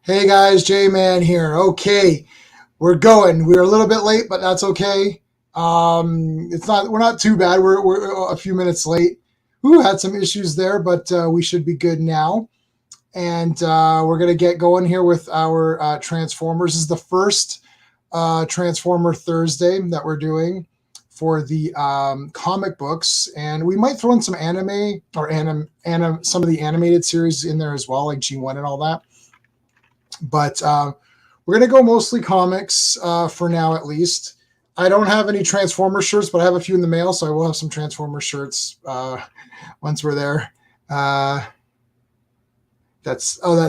Hey guys, J-Man here. Okay, we're going. We're a little bit late, but that's okay. We're not too bad. We're a few minutes late. Who had some issues there, but we should be good now. And we're gonna get going here with our Transformers. This is the first Transformer Thursday that we're doing for the comic books, and we might throw in some anime or some of the animated series in there as well, like G1 and all that. But we're going to go mostly comics for now, at least. I don't have any Transformer shirts, but I have a few in the mail, so I will have some Transformer shirts once we're there. That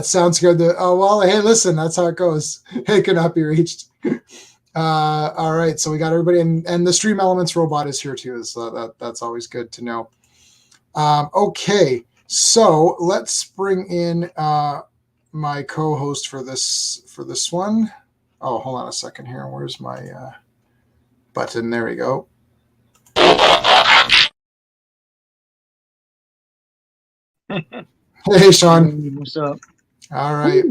sounds good. Hey, listen, that's how it goes. It cannot be reached. All right, so we got everybody, and the Stream Elements robot is here too, so that's always good to know. Okay, so let's bring in my co-host for this one. Oh, hold on a second here. Where's my button? There we go. Hey, Sean. What's up? All right.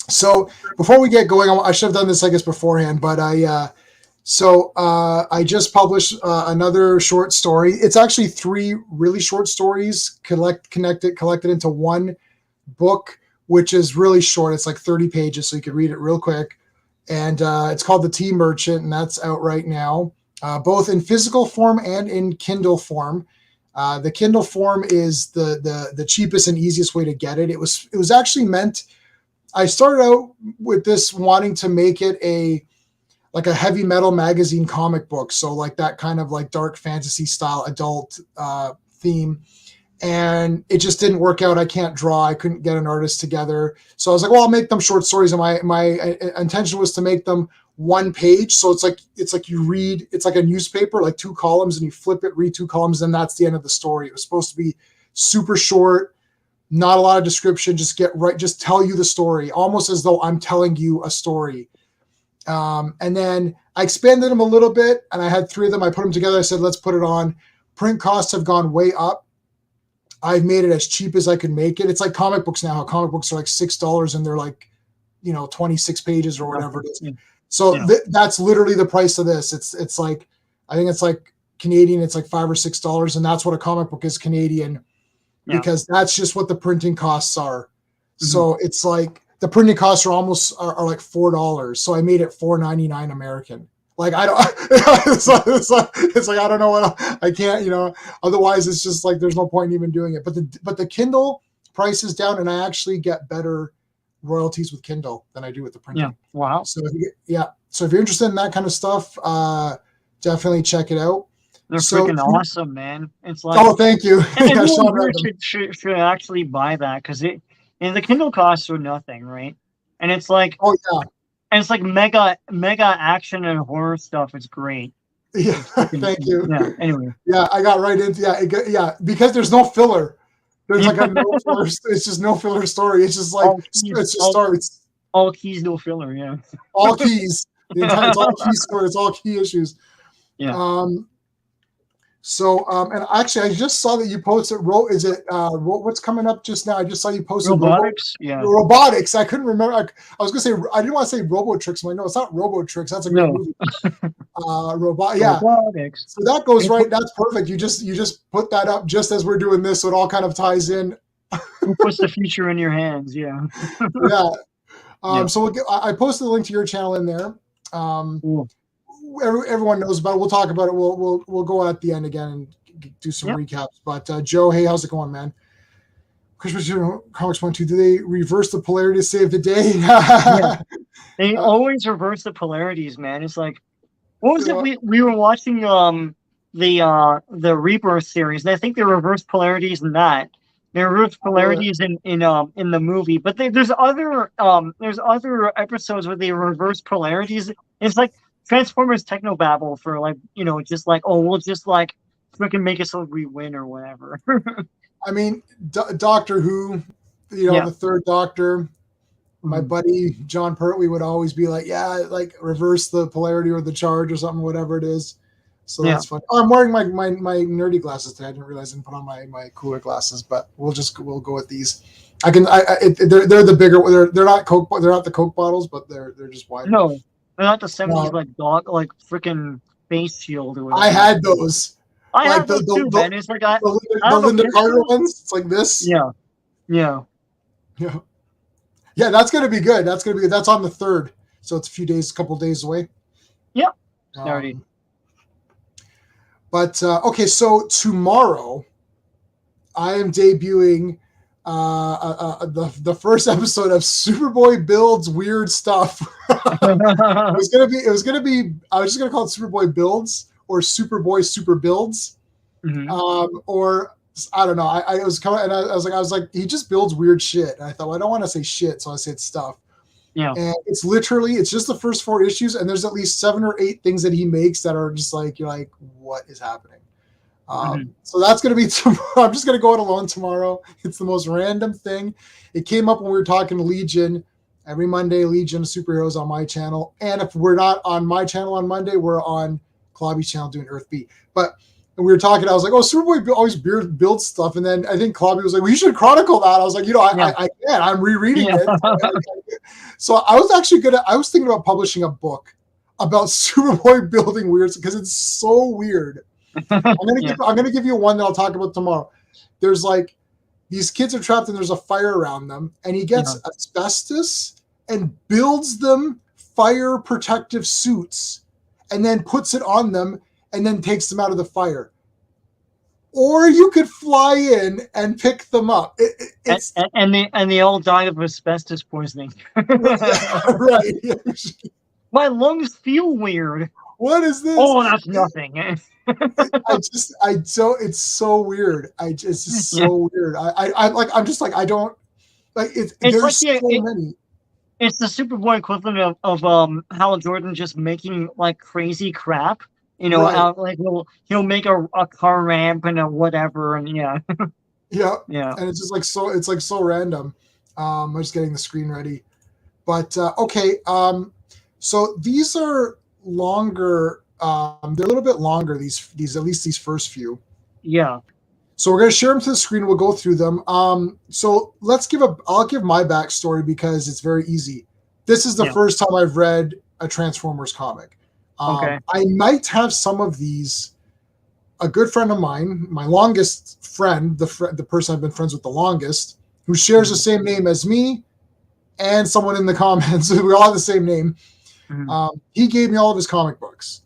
So before we get going, I should have done this, I guess, beforehand, but I just published another short story. It's actually 3 really short stories collected into one book, which is really short. It's like 30 pages, so you could read it real quick. And it's called The Tea Merchant, and that's out right now, both in physical form and in Kindle form. The Kindle form is the cheapest and easiest way to get it. It was actually meant. I started out with this wanting to make it a heavy metal magazine comic book, so like that kind of like dark fantasy style adult theme. And it just didn't work out. I can't draw. I couldn't get an artist together. So I was like, well, I'll make them short stories. And my intention was to make them one page. So it's like you read, it's like a newspaper, like 2 columns, and you flip it, read 2 columns, and that's the end of the story. It was supposed to be super short, not a lot of description, just tell you the story, almost as though I'm telling you a story. And then I expanded them a little bit, and I had 3 of them. I put them together. I said, let's put it on. Print costs have gone way up. I've made it as cheap as I could make it. It's like comic books now. Comic books are like $6 and they're like, 26 pages or whatever it is. So that's literally the price of this. It's like, I think it's like Canadian, it's like $5 or $6. And that's what a comic book is Canadian, because that's just what the printing costs are. Mm-hmm. So it's like the printing costs are like $4. So I made it $4.99 American. Like, I don't, it's like, I don't know what I can't, otherwise it's just like, there's no point in even doing it. But the Kindle price is down, and I actually get better royalties with Kindle than I do with the printing. Yeah. Wow. So if you're interested in that kind of stuff, definitely check it out. They're freaking awesome, man. It's like, oh, thank you. should actually buy that, because the Kindle costs are nothing, right? And it's like, oh yeah. And it's like mega action and horror stuff. It's great. Yeah, thank you. Yeah. Anyway. Yeah, I got right into because there's no filler. There's like a no filler. It's just no filler story. It's just like starts. All keys, no filler. Yeah. All keys. It's all key story. It's all key issues. Yeah. So, and actually, I just saw that you posted. Is it what's coming up just now? I just saw you posted robotics. Robotics. I couldn't remember. I was gonna say, I didn't want to say Robotrix. I'm like, no, it's not Robotrix. That's a good movie. Robot. Yeah. Robotics. So that goes right. That's perfect. You just put that up just as we're doing this, so it all kind of ties in. Who puts the future in your hands? Yeah. Yeah. So I posted the link to your channel in there. Everyone knows about it. We'll talk about it. We'll go at the end again and do some recaps. But Joe, hey, how's it going, man? Christmas Comics 1-2. Do they reverse the polarity to save the day? They always reverse the polarities, man. It's like, what was it? We were watching the Rebirth series, and I think they reversed polarities in that. They reversed polarities in the movie, but there's other episodes where they reverse polarities. It's like Transformers technobabble for like, just like, oh, we'll just like freaking make it so we win or whatever. I mean, Doctor Who, the third Doctor, my buddy John Pertwee would always be like, like reverse the polarity or the charge or something, whatever it is. So that's fun. Oh, I'm wearing my nerdy glasses today. I didn't realize I didn't put on my cooler glasses, but we'll go with these. They're the bigger. They're not Coke. They're not the Coke bottles, but they're just wider. No, they're not the 70s like dog like freaking face shield or whatever. I had those. I had those too, man. It's like I the Linda Carter ones. It's like this. Yeah. Yeah. That's gonna be good. That's gonna be good. That's on the 3rd, so it's a couple days away. Yeah. Already. But okay, so tomorrow I am debuting the first episode of Superboy Builds Weird Stuff. it was gonna be. I was just gonna call it Superboy Builds or Superboy Super Builds, or I don't know. I was coming and I was like, he just builds weird shit. And I thought, well, I don't want to say shit, so I said stuff. Yeah. And it's just the first 4 issues, and there's at least 7 or 8 things that he makes that are just like, you're like, what is happening? So that's going to be tomorrow. I'm just going to go it alone tomorrow. It's the most random thing. It came up when we were talking to Legion. Every Monday, Legion of Superheroes on my channel. And if we're not on my channel on Monday, we're on Clobby's channel doing Earth Beat. But we were talking, I was like, oh, Superboy always builds stuff. And then I think Clobby was like, well, you should chronicle that. I was like, I can. I'm rereading it. So I was thinking about publishing a book about Superboy building weird because it's so weird. I'm gonna give you one that I'll talk about tomorrow. There's like these kids are trapped and there's a fire around them, and he gets asbestos and builds them fire protective suits and then puts it on them and then takes them out of the fire. Or you could fly in and pick them up. And they all died of asbestos poisoning. Right. My lungs feel weird. What is this? Oh, that's nothing. It's so weird. It's just so weird. I'm just like, I don't like it. There's like so many. It's the Superboy equivalent of Hal Jordan just making like crazy crap. You know, right. Like he'll make a car ramp and a whatever, and yeah. And it's just like so random. I'm just getting the screen ready, but okay. So these are longer. They're a little bit longer. These at least these first few. Yeah. So we're gonna share them to the screen. We'll go through them. So I'll give my backstory because it's very easy. This is the first time I've read a Transformers comic. I might have some of these. A good friend of mine, my longest friend, the person I've been friends with the longest, who shares the same name as me, and someone in the comments, we all have the same name. He gave me all of his comic books,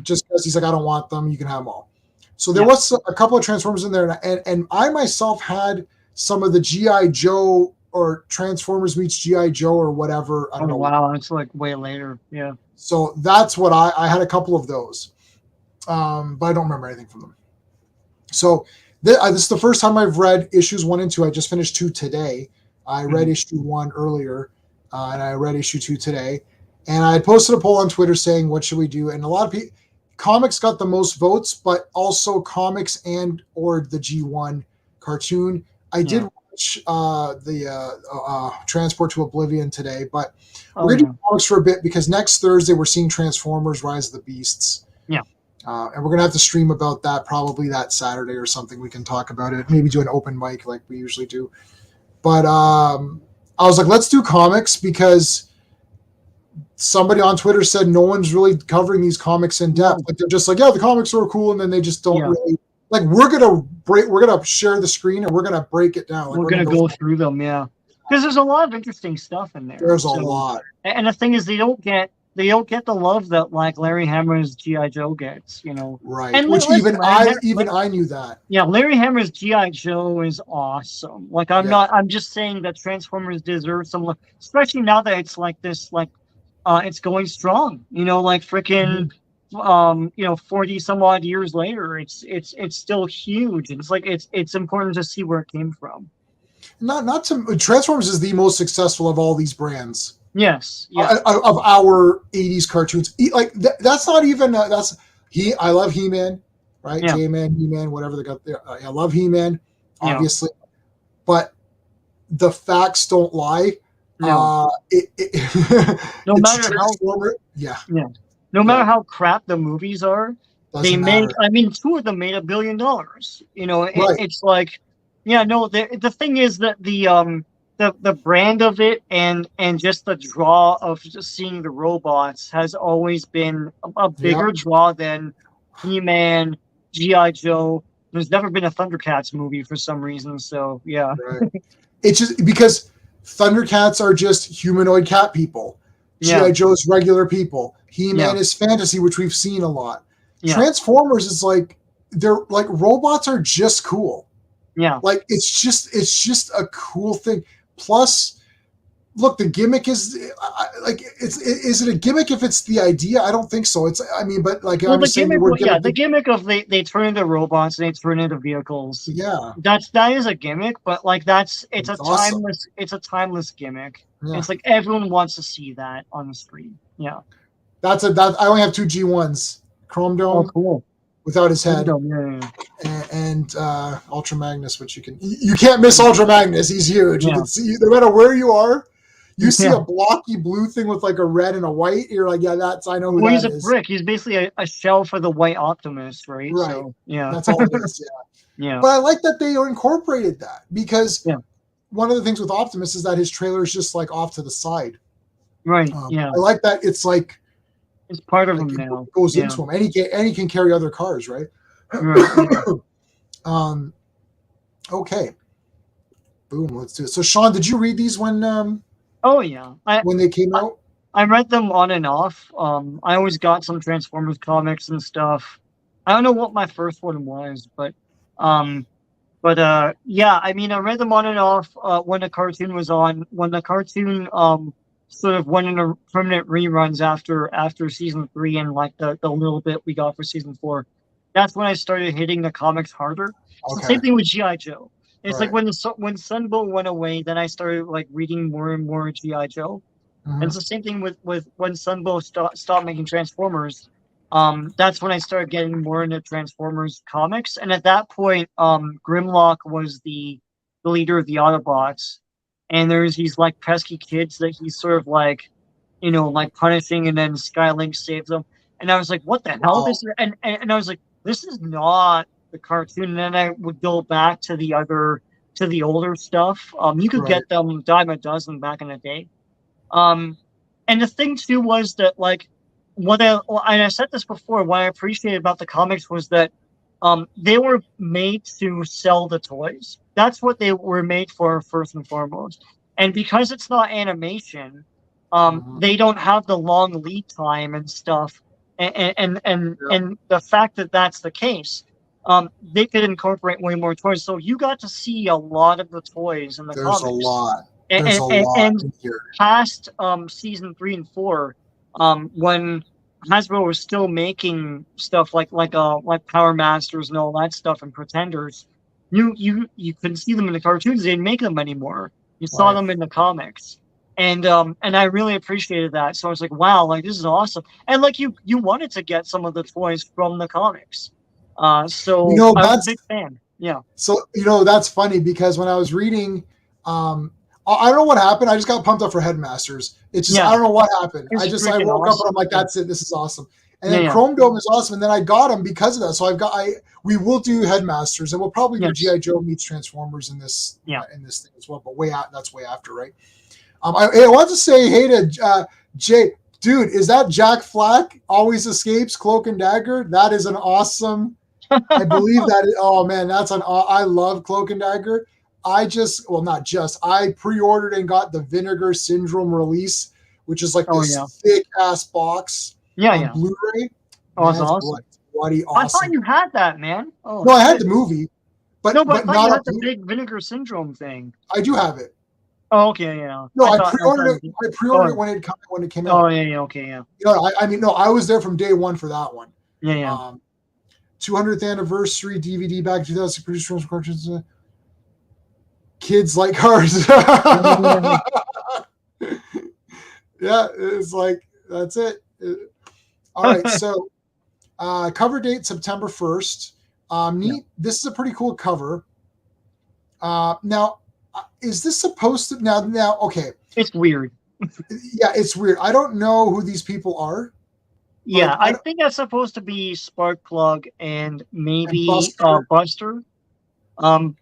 just because he's like, I don't want them. You can have them all. So there was a couple of Transformers in there, and I myself had some of the G.I. Joe or Transformers meets G.I. Joe or whatever. I don't know. Wow, it's like way later. Yeah. So that's what I had a couple of those, but I don't remember anything from them. So this is the first time I've read issues 1 and 2. I just finished 2 today. I read issue 1 earlier, and I read issue 2 today. And I posted a poll on Twitter saying, what should we do? And a lot of people, comics got the most votes, but also comics and or the G1 cartoon. I did watch the Transport to Oblivion today, but we're going to do comics for a bit because next Thursday we're seeing Transformers Rise of the Beasts. Yeah. And we're going to have to stream about that probably that Saturday or something. We can talk about it. Maybe do an open mic like we usually do. But I was like, let's do comics because somebody on Twitter said no one's really covering these comics in depth. Like they're just like, yeah, the comics are cool, and then they just don't really like. We're gonna share the screen and we're gonna break it down. Like, we're gonna go through them, because there's a lot of interesting stuff in there. There's a lot, and the thing is, they don't get the love that like Larry Hammer's G.I. Joe gets, right? And which even I knew that. Yeah, Larry Hammer's G.I. Joe is awesome. Like I'm just saying that Transformers deserve some love, especially now that it's like this it's going strong, like freaking, 40 some odd years later, it's still huge. It's like, it's important to see where it came from. Transformers is the most successful of all these brands. Yes. Yeah. Of our 80s cartoons. Like that's not even, I love He-Man, right? Yeah. J-Man, He-Man, whatever they got there. I love He-Man, obviously, but the facts don't lie. No. No matter how no matter how crap the movies are, they make. I mean, 2 of them made $1 billion. It's like Yeah, no, the thing is that the brand of it and just the draw of just seeing the robots has always been a Yeah, bigger draw than He-Man, G.I. Joe. There's never been a Thundercats movie for some reason, so yeah. right. It's just because Thundercats are just humanoid cat people. Yeah, GI Joe's regular people. He yeah, Man is fantasy, which we've seen a lot. yeah, Transformers is like they're like robots are just cool. yeah. Like it's just a cool thing. Plus, look, the gimmick is like it's is it a gimmick if it's the idea? I don't think so. It's I mean, but like Well, I'm the just saying the gimmick, word yeah, gimmick. the gimmick of they turn into robots and they turn into vehicles. Yeah, That is a gimmick, but like it's awesome. it's a timeless gimmick. Yeah, It's like everyone wants to see that on the screen. Yeah. that I only have two G1s, Chrome Oh, Dome cool. without his head, Kingdom, yeah, and Ultra Magnus, which you can't miss Ultra Magnus. He's huge. You yeah, can see no matter where you are, you see yeah. a blocky blue thing with like a red and a white. You're like, yeah, that's I know who Well, he's that a is. brick. He's basically a shell for the White Optimus, right? Right. So, yeah, That's all it is. Yeah. yeah, But I like that they incorporated that because yeah. one of the things with Optimus is that his trailer is just like off to the side. Right. Yeah, I like that it's it's part of like him it now. goes Yeah, into him, and he can carry other cars, right? right. Yeah. um, okay, boom, let's do it. So, Sean, did you read these Oh, yeah. when they came I out? I read them on and off. I always got some Transformers comics and stuff. I don't know what my first one was, um, yeah, I mean, I read them on and off when the cartoon was on. When the cartoon sort of went into permanent reruns after season three and like the little bit we got for season four, that's when I started hitting the comics harder. It's the same Okay, thing with GI Joe. It's like right. when when Sunbow went away, then I started like reading more and more GI Joe. And Hmm. it's the same thing with when Sunbow stopped making Transformers. That's when I started getting more into Transformers comics. And at that point, Grimlock was the leader of the Autobots. And there's these like pesky kids that he's sort of like, like punishing, and then Skylink saves them. And I was like, what the hell? Wow, And I was like, this is not the cartoon. And then I would go back to the older stuff. You could right. get them dime a dozen back in the day. Um, and the thing too was that like and I said this before, what I appreciated about the comics was that they were made to sell the toys. That's what they were made for first and foremost. And because it's not animation, Hmm. they don't have the long lead time and stuff. Yeah, And the fact that that's the case, they could incorporate way more toys. So you got to see a lot of the toys in the there's a comics. lot. There's a lot And in here. past season three and four, when Hasbro was still making stuff like Power Masters and all that stuff and Pretenders, you couldn't see them in the cartoons. They didn't make them anymore. You saw Right. them in the comics. And I really appreciated that. So I was like, wow, like this is awesome. And like you wanted to get some of the toys from the comics. You So know, I was a that's big fan. Yeah. So that's funny because when I was reading, I don't know what happened. I just got pumped up for Headmasters. It's just I Yeah. don't know what happened. It's I freaking woke up and I'm awesome. like, Yeah. that's it. This is awesome. And Yeah. then Yeah. Chrome Dome is awesome. And then I got them because of that. So we will do Headmasters and we'll probably do Yes. GI Joe meets Transformers in this Yeah. in this thing as well. But that's way after, right? I want to say hey to Jay, dude. Is that Jack Flack? Always escapes Cloak and Dagger. That is an awesome. I believe that. Oh man, I love Cloak and Dagger. Not just. I pre-ordered and got the Vinegar Syndrome release, which is like Oh yeah. this thick ass box Yeah. on Yeah. Blu-ray. Oh, Man, it's it's awesome. bloody I thought awesome. you had that, man. Oh No, I had shit. the movie, No, but I but thought you not had up the here. big vinegar syndrome thing. I do have it. Oh, okay, yeah. No, I thought you did. I pre-ordered it Oh, when it came oh, out. yeah, yeah, okay, yeah, I mean, no, I was there from day one for that one. yeah, yeah. Um, 200th anniversary DVD back in 2000 produced from cartridges. Kids like cars. Yeah, it's like that's it. All right, so cover date September 1st. Yeah, Neat. This is a pretty cool cover. Now, is this supposed to now? Okay, it's weird. yeah, it's weird. I don't know who these people are. Yeah, Like I think that's supposed to be Sparkplug and and maybe Buster. Buster. Um,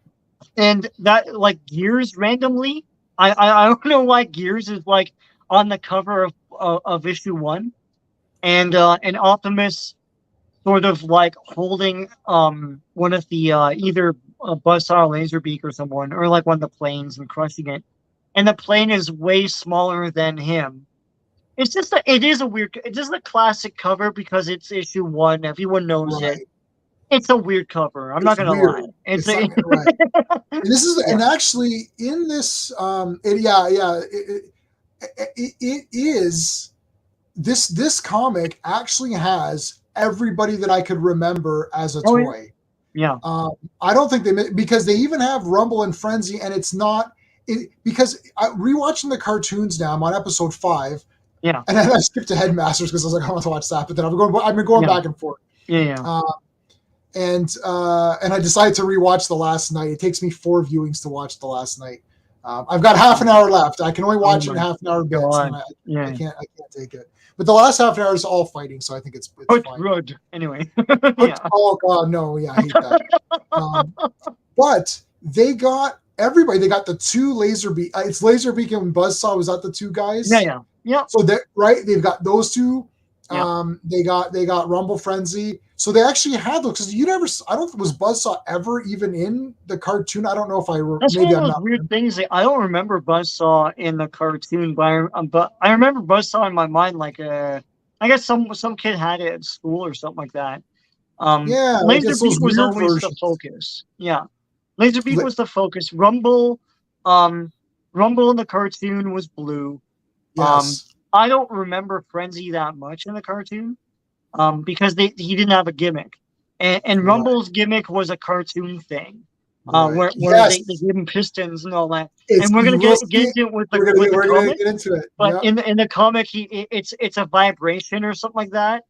and that like Gears randomly. I don't know why Gears is like on the cover of issue 1, and Optimus sort of like holding one of the either Buzzsaw or Laserbeak or someone, or like one of the planes and crushing it, and the plane is way smaller than him. It's just it is a weird, it's just a classic cover because it's issue 1. Everyone knows it. Right. It's a weird cover. I'm not It's gonna lie. weird. It's It's a not right. And this is, yeah. and actually in this, it is this comic actually has everybody that I could remember as a Oh yeah. toy. Yeah. I don't think because they even have Rumble and Frenzy, and it's not because rewatching the cartoons now. I'm on episode 5, Yeah. and then I skipped to Headmasters because I was like, I want to watch that, but then I've been going Yeah. back and forth. Yeah. And I decided to rewatch the last night. It takes me 4 viewings to watch the last night. I've got half an hour left. I can only watch it in half an hour bits. And I can't take it. But the last half an hour is all fighting, so I think it's fine. Good. Anyway. Oh God, no, yeah, I hate that. But they got everybody. They got the 2 Laserbeak. It's Laserbeak and Buzzsaw. Was that the 2 guys? Yeah. So that right, they've got those 2. Yeah. They got Rumble Frenzy. So they actually had those because I don't think was Buzzsaw ever even in the cartoon. I don't know if That's one of those weird things. I don't remember Buzzsaw in the cartoon, but I remember Buzzsaw in my mind. Like I guess some kid had it at school or something like that. Yeah, Laserbeak was always the focus. Yeah, Laserbeak was the focus. Rumble in the cartoon was blue. Yes. I don't remember Frenzy that much in the cartoon, because he didn't have a gimmick, and Rumble's gimmick was a cartoon thing, where they give him pistons and all that. And we're gonna get into it with the comic. Get into it. But in the comic, it's a vibration or something like that.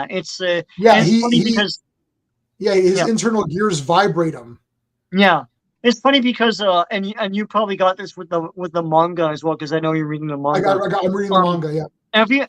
It's funny because his internal gears vibrate him. Yeah, it's funny because and you probably got this with the manga as well, because I know you're reading the manga. I'm reading the manga. Yeah.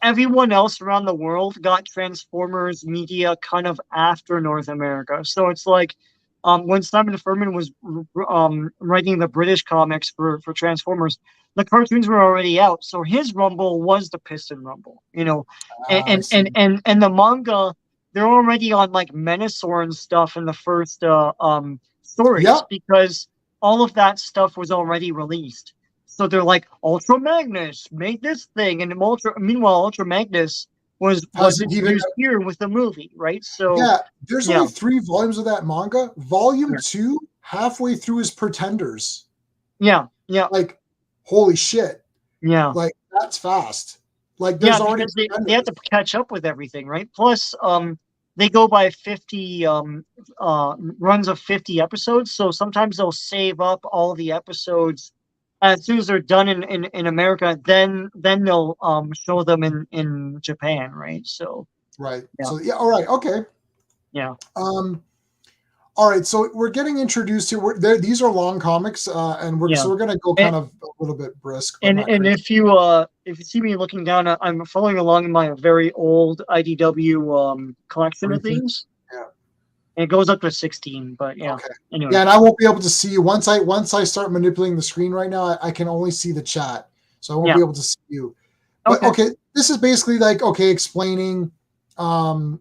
Everyone else around the world got Transformers media kind of after North America, so it's like when Simon Furman was writing the British comics for Transformers, the cartoons were already out, so his Rumble was the Piston Rumble, and the manga, they're already on like Menasor and stuff in the first stories, because all of that stuff was already released. So they're like, Ultra Magnus made this thing, and meanwhile, Ultra Magnus was introduced here with the movie, right? So there's only 3 volumes of that manga. Volume 2, halfway through, is Pretenders. Yeah. Like, holy shit. Yeah. Like, that's fast. Like, there's already they have to catch up with everything, right? Plus, they go by 50 runs of 50 episodes, so sometimes they'll save up all the episodes as soon as they're done in America, then they'll show them in Japan, right? So right. Yeah. So all right, okay. Yeah. All right, so we're getting introduced here. These are long comics, and we're going to go kind of a little bit brisk. And if you see me looking down, I'm following along in my very old IDW collection of things. Yeah. It goes up to 16, but yeah. Okay. Anyway. Yeah, and I won't be able to see you once I start manipulating the screen right now. I can only see the chat, so I won't be able to see you. But okay, this is basically like explaining Cybertron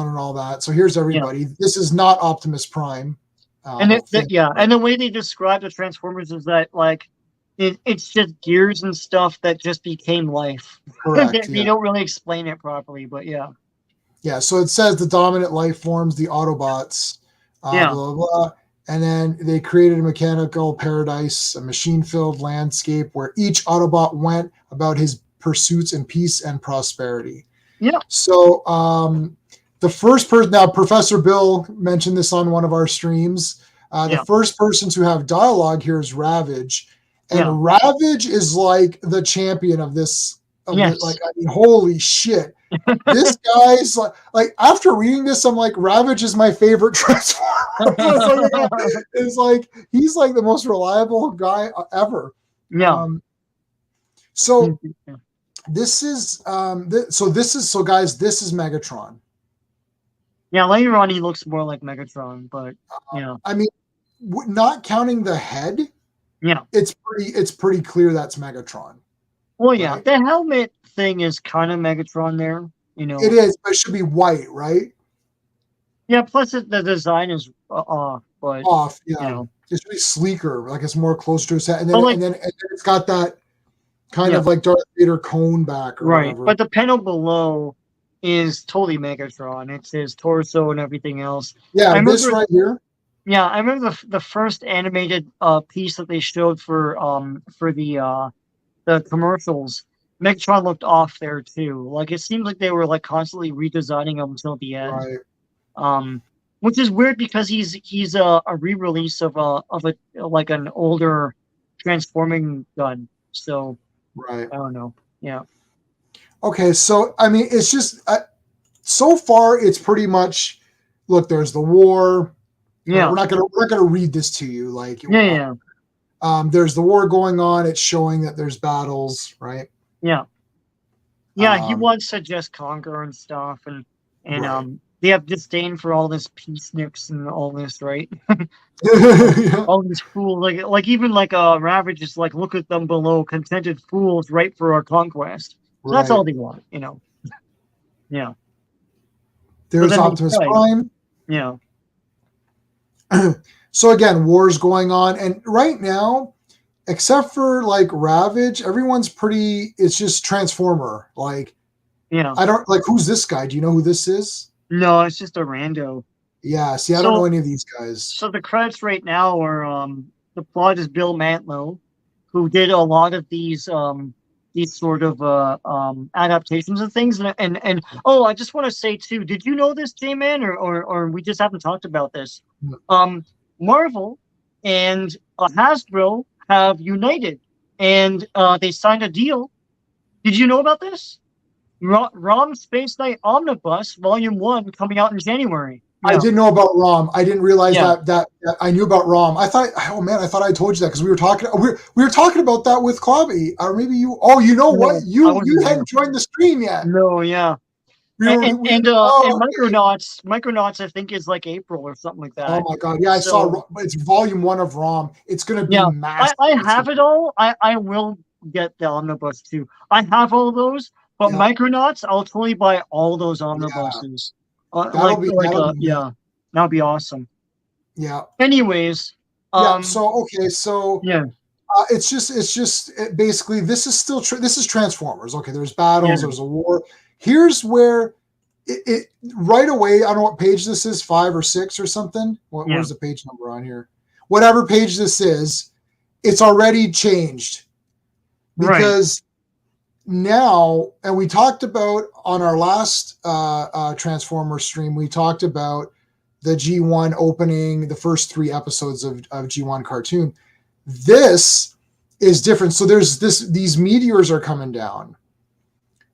and all that. So here's everybody. This is not Optimus Prime. And and the way they describe the Transformers is that like it's just gears and stuff that just became life. Correct. They don't really explain it properly, but yeah. Yeah, so it says the dominant life forms, the Autobots, blah, blah, blah. And then they created a mechanical paradise, a machine-filled landscape where each Autobot went about his pursuits in peace and prosperity. Yeah. So the first person, now Professor Bill mentioned this on one of our streams, the first person to have dialogue here is Ravage. And Ravage is like the champion of this. Holy shit. This guy's like after reading this, I'm like, Ravage is my favorite Transformer. It's like he's like the most reliable guy ever. Yeah. So this is guys, this is Megatron. Yeah, later on he looks more like Megatron, but I mean, not counting the head, yeah. it's pretty clear that's Megatron. Well, yeah, Right? the helmet thing is kind of Megatron there. It is, but it should be white, right? Yeah. Plus, the design is off, but Off, you yeah. know, It should be sleeker, like it's more close to a set, but like, and then it's got that kind yeah, of like Darth Vader cone back or right. whatever. But the panel below is totally Megatron. It's his torso and everything else. I Yeah, this remember, right here. yeah, I remember the first animated piece that they showed for the commercials. Megatron looked off there too. Like it seemed like they were like constantly redesigning him until the end. Right, Um, which is weird because he's a re-release of a like an older transforming gun. So right. I don't know. Yeah, Okay, so I mean, it's just so far it's pretty much look. There's the war. Right, yeah, we're not gonna read this to you. Like, yeah, yeah, there's the war going on. It's showing that there's battles, right? yeah, yeah. He Um, wants to just conquer and stuff, and right. they have disdain for all this peaceniks and all this, right? Yeah, All these fools, like even like Ravage is like, look at them below, contented fools, right for our conquest. So that's right. all they want. Yeah. So There's then they Optimus fight. Prime. Yeah. So again, wars going on, and right now, except for like Ravage, everyone's pretty. It's just Transformer. Like Yeah. I don't like who's this guy. Do you know who this is? No, it's just a rando. Yeah. See, I don't know So any of these guys. so the credits right now are the plot is Bill Mantlo, who did a lot of these sort of adaptations of things and oh, I just want to say too, did you know this, J-Man, or we just haven't talked about this? Um Marvel and Hasbro have united and they signed a deal. Did you know about this? ROM Space Knight Omnibus Volume 1 coming out in January. I Yeah. didn't know about Rom. I didn't realize Yeah. that I knew about Rom. I thought, oh man, I thought I told you that because we were talking about that with Clobby, or maybe you. Oh, you know what? No, I You wasn't there. hadn't joined the stream yet. No, yeah. We were. And Oh, Micronauts I think is like April or something like oh that. my god! Yeah, I So saw. It's volume 1 of Rom. It's gonna be yeah, massive. I have it all. I will get the omnibus too. I have all those, but Yeah, Micronauts I'll totally buy all those yeah. omnibuses. Like That'll be neat. yeah, that'd be awesome. Yeah, Anyways, yeah. um So okay, so yeah, basically this is still this is Transformers. Okay, there's yeah, battles, there's a war. Here's where it right away. I don't know what page this is, 5 or 6 or something. yeah. Where's the page number on here? Whatever page this is, it's already changed Right. because now, and we talked about on our last Transformer stream, we talked about the G1 opening, the first 3 episodes of G1 cartoon. This is different. So there's these meteors are coming down,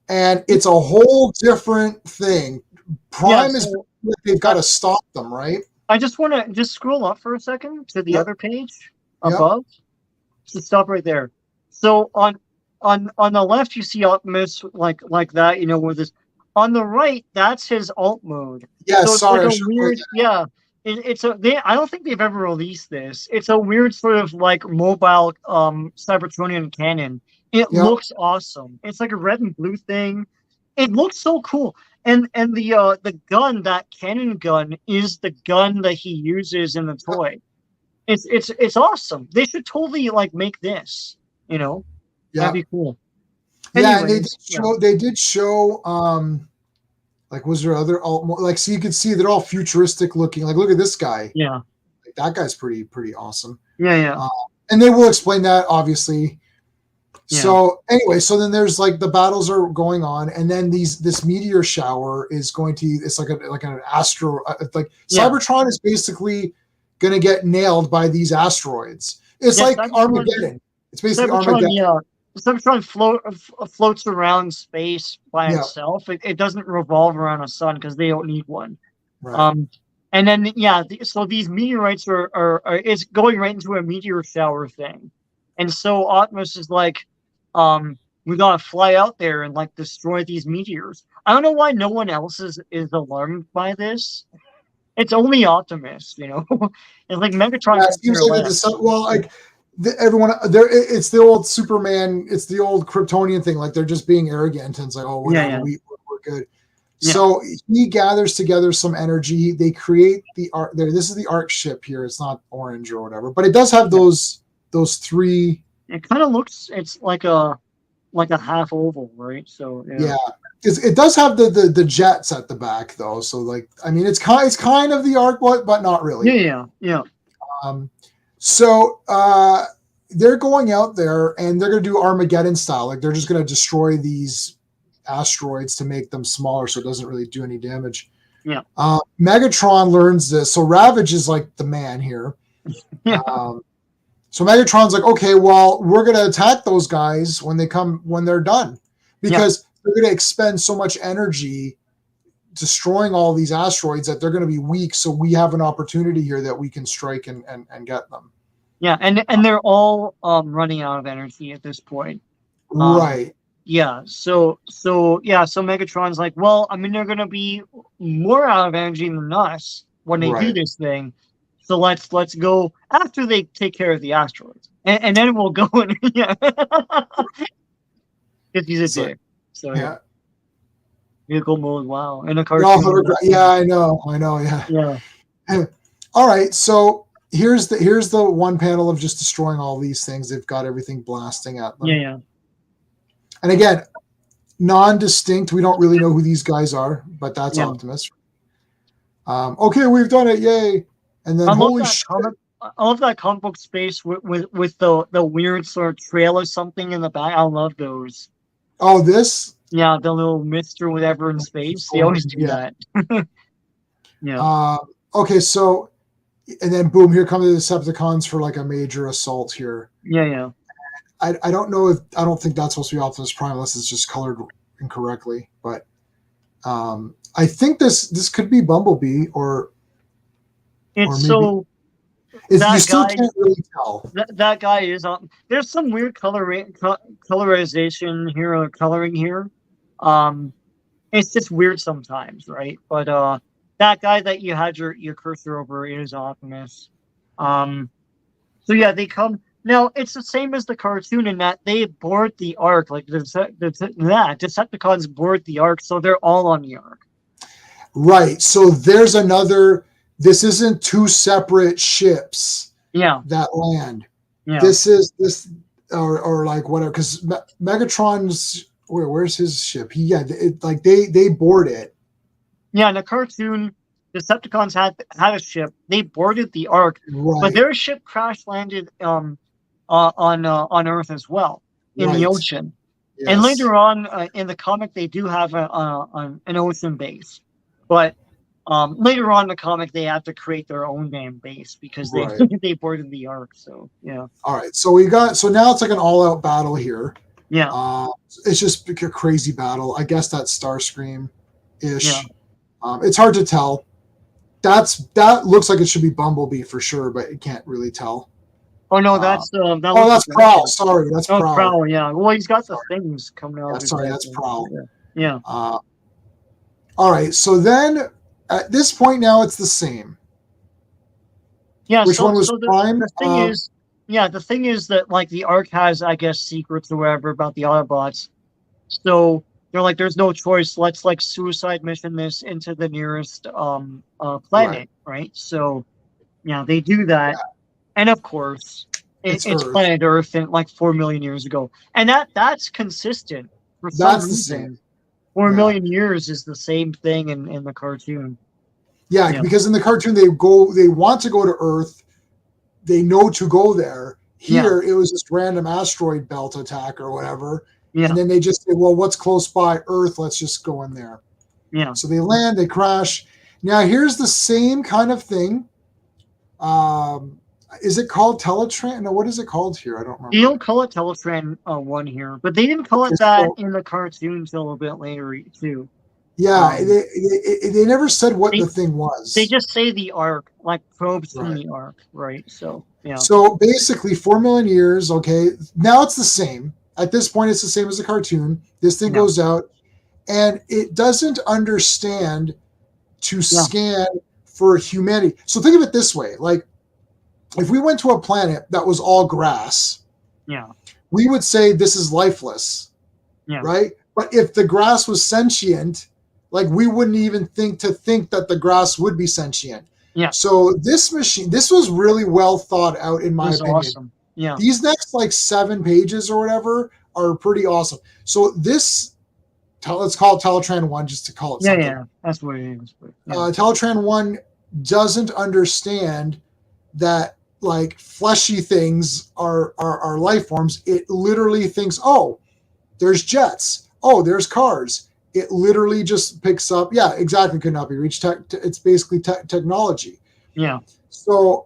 and it's a whole different thing. Yeah, Prime is so they've got I, to stop them, right? I just want to just scroll up for a second to the Yep, other page yep, above. Just stop right there. So on the left you see Optimus like that, with this. On the right, that's his alt mode. yeah. So it's like Sorry, I a should have weird, yeah. I don't think they've ever released this. It's a weird sort of like mobile Cybertronian cannon. It Yep. looks awesome. It's like a red and blue thing. It looks so cool. And the gun, that cannon gun, is the gun that he uses in the toy. It's awesome. They should totally like make this. That'd Yeah, be cool. yeah, and Anyways, yeah, they did show like was there other like so you could see they're all futuristic looking. Like look at this guy. yeah, Like, that guy's pretty awesome. yeah, yeah, And they will explain that obviously. yeah, So anyway, so then there's like the battles are going on, and then this meteor shower is going to it's like an astro like yeah. Cybertron is basically going to get nailed by these asteroids. It's Yeah, like Armageddon. It's basically Cybertron, Armageddon. yeah. Cybertron floats around space by Yeah, itself. It doesn't revolve around a sun because they don't need one. right. Um, and then yeah, so these meteorites are it's going right into a meteor shower thing, and so Optimus is like, we gotta fly out there and like destroy these meteors. I don't know why no one else is alarmed by this. It's only Optimus, you know. It's like Megatron Yeah, it could seems care like less. well, like everyone there. It's the old Superman. It's the old Kryptonian thing. Like they're just being arrogant and it's like, oh, Yeah, whatever, yeah, we're good. yeah, So he gathers together some energy. They create the arc. There, this is the arc ship here. It's not orange or whatever, but it does have yeah. those three. It kind of looks. It's like a half oval, right? So yeah, Yeah, it does have the jets at the back though. So like, I mean, it's kind of the arc, but not yeah, really. yeah, yeah, Um, so they're going out there and they're going to do Armageddon style. Like they're just going to destroy these asteroids to make them smaller, so it doesn't really do any damage. yeah, Megatron learns this. So Ravage is like the man here. yeah, Um, so Megatron's like, okay, well, we're going to attack those guys when they're done, yeah, because they're going to expend so much energy destroying all these asteroids that they're going to be weak. So we have an opportunity here that we can strike and get them. yeah. And they're all running out of energy at this point. Right. Yeah. So yeah. So Megatron's like, well, I mean, they're gonna be more out of energy than us when they do Right. this thing. So let's go after they take care of the asteroids, and then we'll go and yeah, because he's a So, dick. So yeah, yeah. vehicle mode. Wow, in a No, cartoon. yeah, I know. Yeah. Yeah. All right. So here's the one panel of just destroying all these things. They've got everything blasting at them. Yeah. Yeah. And again, non-distinct. We don't really know who these guys are, but that's Yeah. Optimus. Okay, we've done it! Yay! And then holy shit! I love that comic book space with the weird sort of trail or something in the back. I love those. Oh, this? Yeah, the little mist or whatever in space. They always do Yeah. that. Yeah. Okay, so and then boom, here come the Decepticons for like a major assault here. Yeah, yeah. I don't know if I don't think that's supposed to be Optimus Prime unless it's just colored incorrectly, but I think this could be Bumblebee or It's maybe so you that still guy can't really tell. that guy is on. There's some weird colorization here or coloring here. It's just weird sometimes, right? But that guy that you had your cursor over is Optimus. So yeah, they come now. It's the same as the cartoon in that they board the arc. Like the Decepticons board the arc, so they're all on the arc. Right. So there's another. This isn't two separate ships. Yeah. That land. Yeah. This is this or like whatever. Because Megatron's where's his ship? They board it. Yeah, in the cartoon, Decepticons had a ship. They boarded the Ark, right. But their ship crash landed on Earth as well in the ocean. Yes. And later on in the comic, they do have an ocean base, but later on in the comic, they have to create their own damn base because they boarded the Ark. So yeah. All right, so now it's like an all-out battle here. Yeah. It's just a crazy battle. I guess that's Starscream-ish. Yeah. It's hard to tell. That looks like it should be Bumblebee for sure, but you can't really tell. Oh no, that's that's Prowl. Sorry, that's Prowl. Prowl. Yeah, well, he's got the things coming out. Sorry, that's Prowl. Yeah. All right, so then at this point now it's the same. Yeah. Which one was Prime? The thing is that like the Ark has, I guess, secrets or whatever about the Autobots. So they're like, there's no choice. Let's like suicide mission this into the nearest planet, right? So yeah, they do that. Yeah. And of course, it's planet Earth and like 4 million years ago. And that's consistent for some reason. 4 million years is the same thing in the cartoon. Yeah, because in the cartoon they want to go to Earth. They know to go there. Here it was just random asteroid belt attack or whatever. Yeah. And then they just say, well, what's close by Earth? Let's just go in there. Yeah. So they land, they crash. Now here's the same kind of thing. Is it called Teletran? No, what is it called here? I don't remember. You don't call it Teletran 1 here, but they didn't call it that in the cartoon until a bit later too. Yeah, they never said what the thing was. They just say the Ark, like probes from the Ark, right? So yeah. So basically 4 million years, okay. Now it's the same. At this point, it's the same as the cartoon. This thing goes out, and it doesn't understand to Yeah. scan for humanity. So think of it this way: like if we went to a planet that was all grass, Yeah. we would say this is lifeless, Yeah. right? But if the grass was sentient, like we wouldn't even think that the grass would be sentient. Yeah. So this machine, this was really well thought out, in my That's opinion. awesome. Yeah. These next like 7 pages or whatever are pretty awesome. So this, let's call it Teletran 1 just to call it Yeah. something. Yeah. That's what it is. Yeah. Teletran 1 doesn't understand that like fleshy things are life forms. It literally thinks, oh, there's jets. Oh, there's cars. It literally just picks up. Yeah, exactly. Could not be reached. It's basically technology. Yeah. So,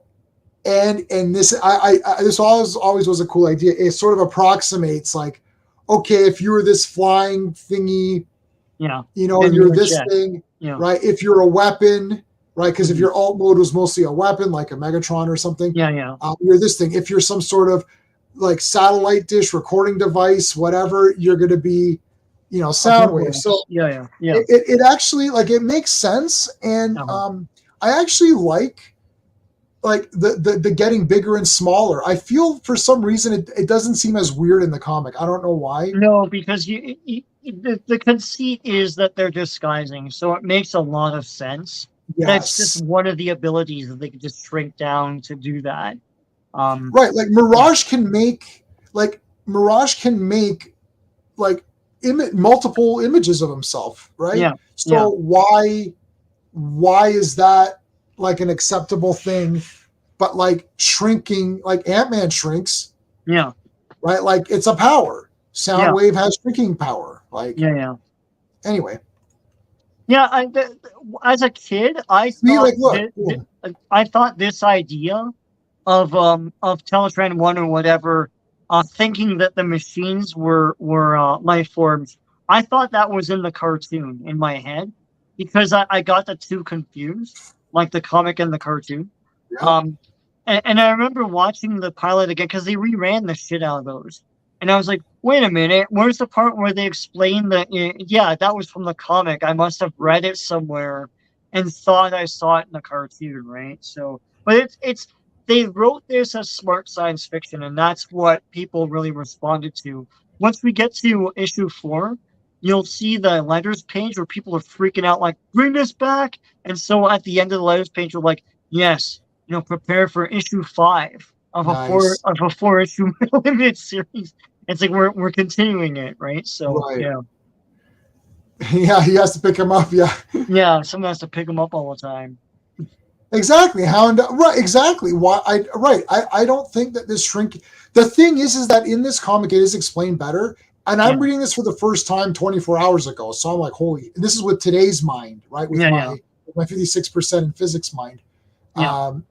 and this this always was a cool idea. It sort of approximates like, okay, if you were this flying thingy, Yeah. you're this thing, Yeah. right? If you're a weapon, right? Because if your alt mode was mostly a weapon, like a Megatron or something, yeah. You're this thing. If you're some sort of like satellite dish, recording device, whatever, you're going to be, sound waves. So yeah. it actually like it makes sense, and I actually like the getting bigger and smaller. I feel for some reason it doesn't seem as weird in the comic. I don't know why. No, because the conceit is that they're disguising, so it makes a lot of sense. Yes. That's just one of the abilities that they can just shrink down to do that. Right, like Mirage can make like multiple images of himself, right? Yeah. So why is that like an acceptable thing? But like shrinking, like Ant-Man shrinks. Yeah. Right, like it's a power. Soundwave has shrinking power. Like Anyway. Yeah, as a kid, I thought this idea of Teletran 1 or whatever, thinking that the machines were life forms. I thought that was in the cartoon in my head because I got the two confused, like the comic and the cartoon. Yeah. And I remember watching the pilot again because they reran the shit out of those. And I was like, wait a minute, where's the part where they explain that, yeah, that was from the comic. I must have read it somewhere and thought I saw it in the cartoon, right? So, but it's they wrote this as smart science fiction, and that's what people really responded to. Once we get to issue 4, you'll see the letters page where people are freaking out, like, bring this back. And so at the end of the letters page, we're like, yes, prepare for issue 5 of a four issue limited series. It's like we're continuing it, right? So yeah, he has to pick him up. Yeah, someone has to pick him up all the time. Exactly. Exactly. Why? I don't think that this shrink. The thing is that in this comic it is explained better. And I'm reading this for the first time 24 hours ago, so I'm like, holy! This is with today's mind, right? With my 56% in physics mind. I'm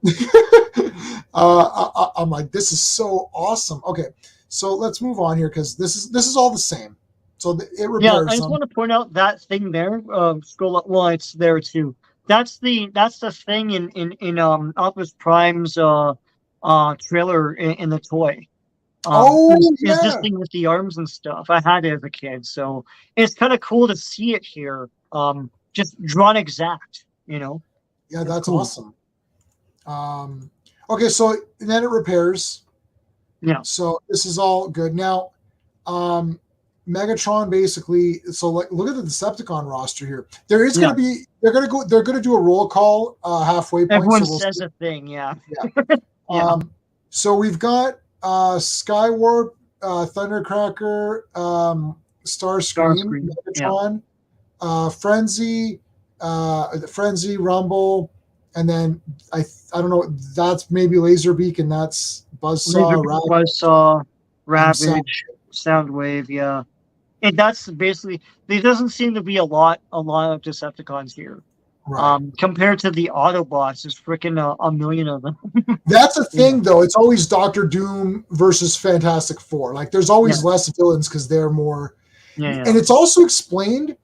like, this is so awesome. Okay, so let's move on here because this is all the same. So it repairs. Yeah, I just want to point out that thing there. Scroll up. Well, it's there too. That's the thing in Optimus Prime's trailer in the toy. It's this thing with the arms and stuff. I had it as a kid, so it's kind of cool to see it here. Just drawn exact, Yeah, that's cool. Awesome. Okay, so then it repairs. Yeah. So this is all good. Now, Megatron basically, so like look at the Decepticon roster here. There is going to be they're going to do a roll call halfway point. Everyone says a thing, yeah. So we've got Skywarp, Thundercracker, Starscream, Megatron, Frenzy, Rumble, and then I don't know, that's maybe Laserbeak, and that's Buzzsaw, Ravage, Soundwave, yeah. And that's basically, there doesn't seem to be a lot of Decepticons here. Right. Compared to the Autobots, there's freaking a million of them. That's a thing, though. It's always Doctor Doom versus Fantastic Four. Like, there's always less villains because they're more. And it's also explained.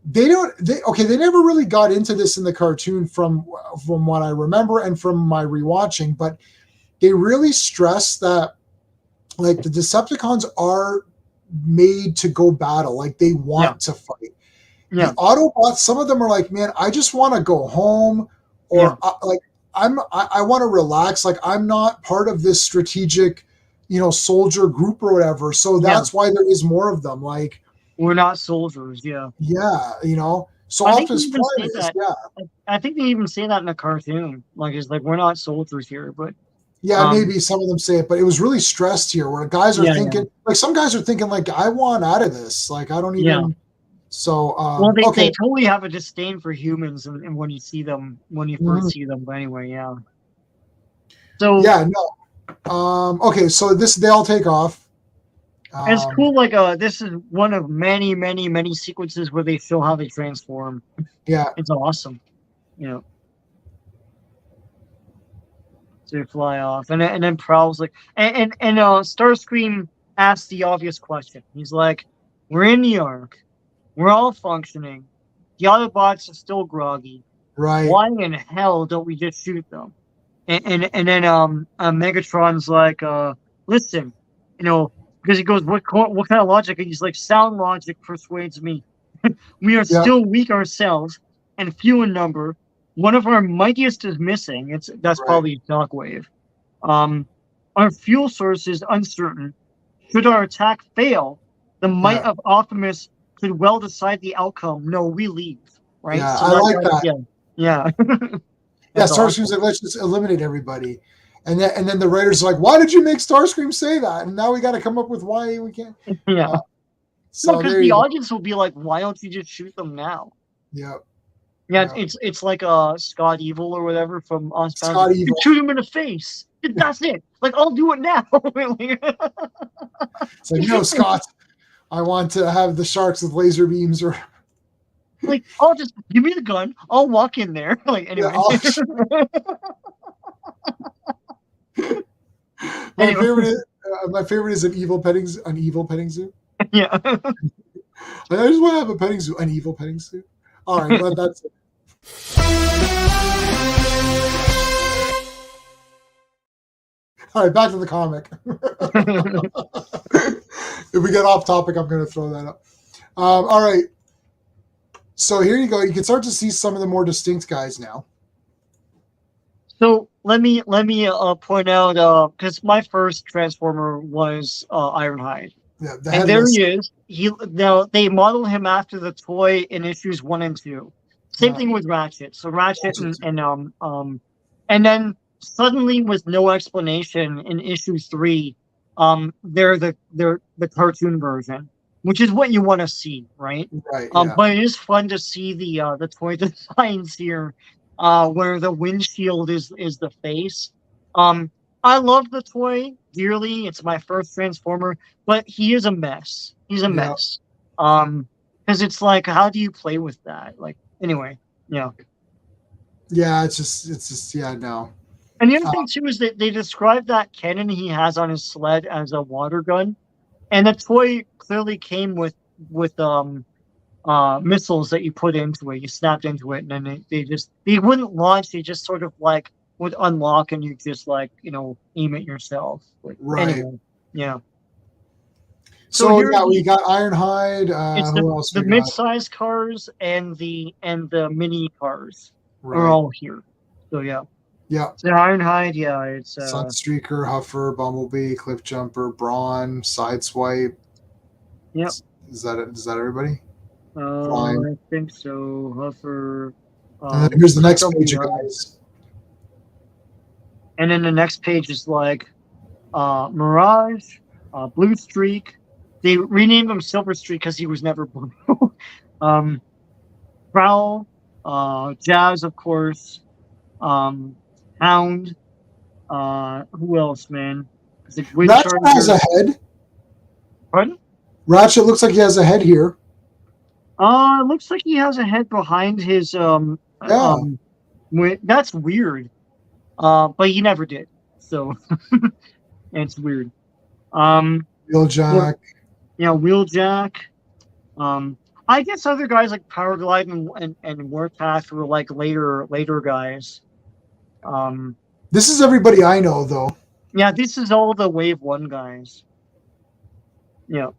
They never really got into this in the cartoon from what I remember and from my rewatching, but they really stress that, like, the Decepticons are made to go battle. Like, they want to fight. Yeah. The Autobots, some of them are like, man, I just want to go home, or like I want to relax. Like I'm not part of this strategic, soldier group or whatever. So Yeah. that's why there is more of them. Like, We're not soldiers. Yeah. yeah, So I think they Optimus even Prime say is, that. I think they even say that in a cartoon. Like it's like we're not soldiers here, but yeah, um, maybe some of them say it, but it was really stressed here where guys are yeah, yeah, thinking, like some guys are thinking, like, I want out of this. Like, I don't yeah. even. So, Well, okay. they totally have a disdain for humans, and when you see them, when you first Mhm. see them. But anyway, yeah. So Yeah, no. Okay, so they all take off. and it's Um, cool. Like this is one of many, many, many sequences where they show how they transform. yeah, It's awesome. You know, to fly off, and then Prowl's like, and Starscream asks the obvious question. He's like, "We're in New York. We're all functioning. The Autobots are still groggy. right. Why in hell don't we just shoot them?" And then Megatron's like, listen, because he goes, what kind of logic? And he's like, sound logic persuades me. We are Yeah, still weak ourselves and few in number. One of our mightiest is missing. That's right. probably Shockwave. Um, our fuel source is uncertain. Should our attack fail, the might Yeah, of Optimus could well decide the outcome. No, we leave. Right. yeah. So I like that. yeah, yeah. Yeah, That's Starscream's awesome. like, let's just eliminate everybody. And then the writers are like, why did you make Starscream say that? And now we got to come up with why we can't. Yeah. Uh, No, so because there the you go. audience will be like, "Why don't you just shoot them now?" Yeah, Yeah, yeah. it's like Scott Evil or whatever from Ostbound. Scott You Evil. shoot him in the face. That's it. Like I'll do it now. It's like, no, Scott, I want to have the sharks with laser beams or Like I'll just give me the gun. I'll walk in there. Like yeah. anyway. My Anyway, favorite is an evil petting zoo. yeah. I just want to have a petting zoo, an evil petting zoo. All right, that's it. All right, back to the comic. If we get off topic, I'm going to throw that up. All right, so here you go. You can start to see some of the more distinct guys now. So let me point out because my first Transformer was Ironhide. Yeah, the And there headless. he is. Now they model him after the toy in issues 1 and 2. Same thing with Ratchet. So Ratchet and then suddenly with no explanation in issue 3, they're the cartoon version, which is what you want to see, right? Right. Yeah. But it is fun to see the toy designs here, where the windshield is the face. I love the toy dearly. It's my first Transformer, but he is a mess. He's a Yeah. mess. Because it's like, how do you play with that? Like, anyway, yeah. Yeah. It's just. Yeah. No. And the other thing too is that they describe that cannon he has on his sled as a water gun, and the toy clearly came with missiles that you put into it. You snapped into it, and then they wouldn't launch. They just sort of like would unlock, and you just like aim it yourself. But Right. anyway, yeah. So here yeah, we got Ironhide. it's Who else the we got? mid-size cars and the mini cars are Right. all here. So yeah. Yeah. So Ironhide, yeah, it's Sunstreaker, Huffer, Bumblebee, Cliffjumper, Brawn, Sideswipe. Yep. Is that it? Is that everybody? I think so. Huffer. And then here's the next page of guys. And then the next page is like Mirage, Blue Streak. They renamed him Silver Streak because he was never blue. Prowl, Jazz, of course. Hound. Who else, man? Ratchet has a head. Pardon? Ratchet looks like he has a head here. It looks like he has a head behind his that's weird. But he never did. So it's weird. Wheeljack. Wheeljack. I guess other guys like Powerglide and Warpath were like later guys. This is everybody I know, though. Yeah, this is all the Wave 1 guys. Yeah.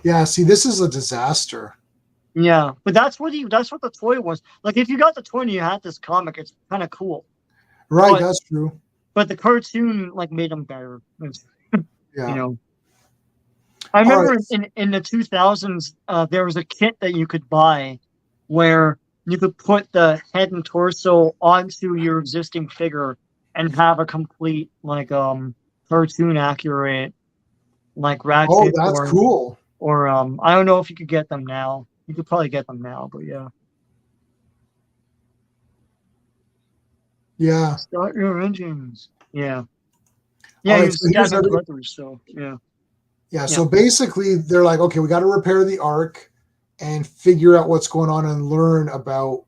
Yeah, see, this is a disaster. Yeah, but that's what the toy was. Like if you got the toy and you had this comic, it's kind of cool. Right, But that's true. but the cartoon like made them better. You Yeah. know, I All right. remember in the 2000s, there was a kit that you could buy where you could put the head and torso onto your existing figure and have a complete like cartoon accurate like Oh, Ratchet that's cool. or I don't know if you could get them now. You could probably get them now, but yeah. Yeah. Start your engines. Yeah. All Yeah, he right. was So here's Gavin every. Carruthers, so yeah. Yeah. Yeah. So basically, they're like, okay, we got to repair the ark and figure out what's going on and learn about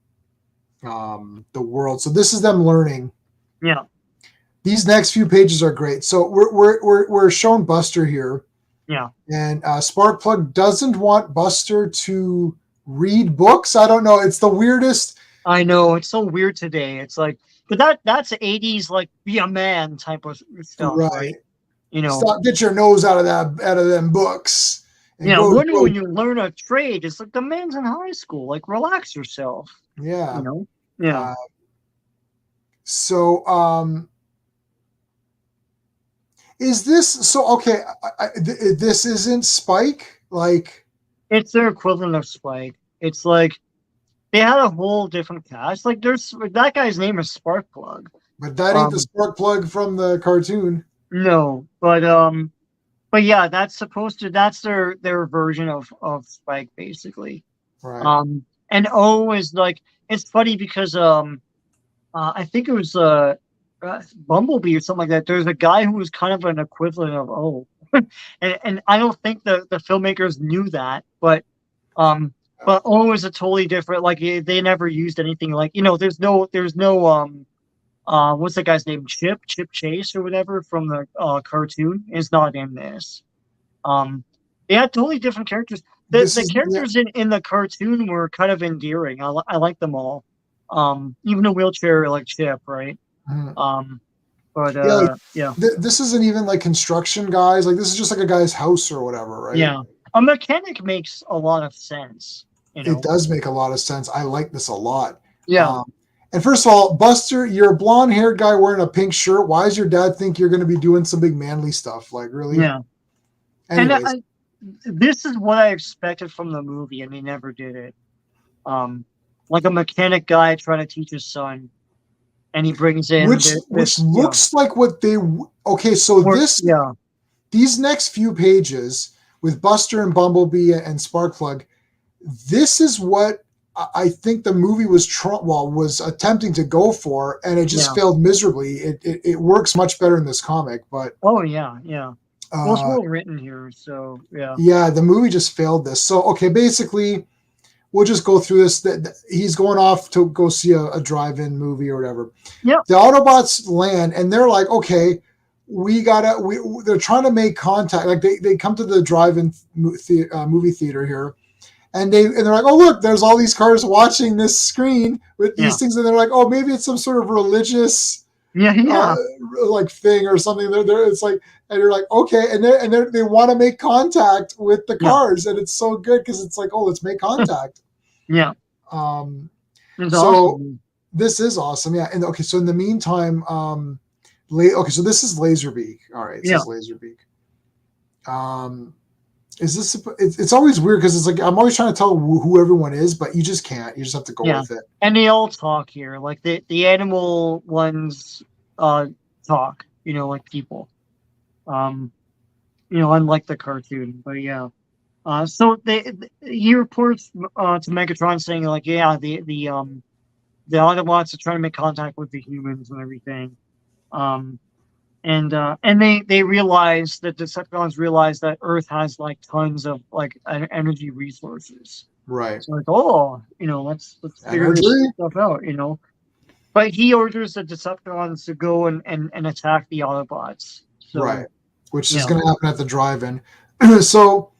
the world. So this is them learning. Yeah. These next few pages are great. So we're shown Buster here, Yeah. and Sparkplug doesn't want Buster to read books. I don't know. It's the weirdest. I know it's so weird today. It's like, but that's '80s like be a man type of stuff, Right. right? You know, Stop. Get your nose out of them books and yeah. go. When you learn a trade, it's like the man's in high school. Like, relax yourself. You Yeah. know. Yeah. Uh, so is this so? Okay. This isn't Spike. Like, It's their equivalent of Spike. It's like they had a whole different cast. Like, there's that guy's name is Sparkplug. but that ain't the Um, spark plug from the cartoon. no, but yeah, that's their version of Spike basically. Right. And O is like it's funny because I think it was Bumblebee or something like that. There's a guy who was kind of an equivalent of O, and I don't think the filmmakers knew that, um, but O is a totally different. Like they never used anything like there's no what's that guy's name? Chip Chase or whatever from the cartoon is not in this. Um, they had totally different characters. The This the is yeah. characters in the cartoon were kind of endearing. I like them all. Even the wheelchair like Chip, right? Mhm. Um, but Yeah, like yeah, this isn't even like construction guys. Like this is just like a guy's house or whatever, right? yeah. A mechanic makes a lot of sense. You It know. does make a lot of sense. I like this a lot. Yeah. And first of all, Buster, you're a blonde haired guy wearing a pink shirt. Why does your dad think you're going to be doing some big manly stuff? Like, really? Yeah. And Anyways, this is what I expected from the movie, and they never did it. Like a mechanic guy trying to teach his son, and he brings in which this looks like what they. Okay, so yeah, these next few pages with Buster and Bumblebee and Sparkplug, this is what I think the movie was attempting to go for, and it just failed miserably. It works much better in this comic, but oh yeah. Well, it's well written here, so yeah. Yeah, the movie just failed this. So okay, basically, we'll just go through this. He's going off to go see a drive-in movie or whatever. Yeah. The Autobots land, and they're like, okay, they're trying to make contact. Like they come to the drive-in movie theater here, and they're like, oh look, there's all these cars watching this screen with these things, and they're like, oh, maybe it's some sort of religious like thing or something. It's like, and you're like, okay, and they want to make contact with the cars, and it's so good because it's like, oh, let's make contact. Yeah. So awesome. This is awesome, yeah. And okay, so in the meantime, okay, so this is Laserbeak. All right, this is Laserbeak. Is this? It's always weird because it's like I'm always trying to tell who everyone is, but you just can't. You just have to go with it. And they all talk here, like the animal ones talk. Like people. Unlike the cartoon, but yeah. So he reports to Megatron saying like, yeah, the Autobots are trying to make contact with the humans and everything. And they realize that Decepticons realize that Earth has like tons of like energy resources. Right. So like, oh, let's figure this stuff out, But he orders the Decepticons to go and attack the Autobots. So, right. Which is going to happen at the drive-in. So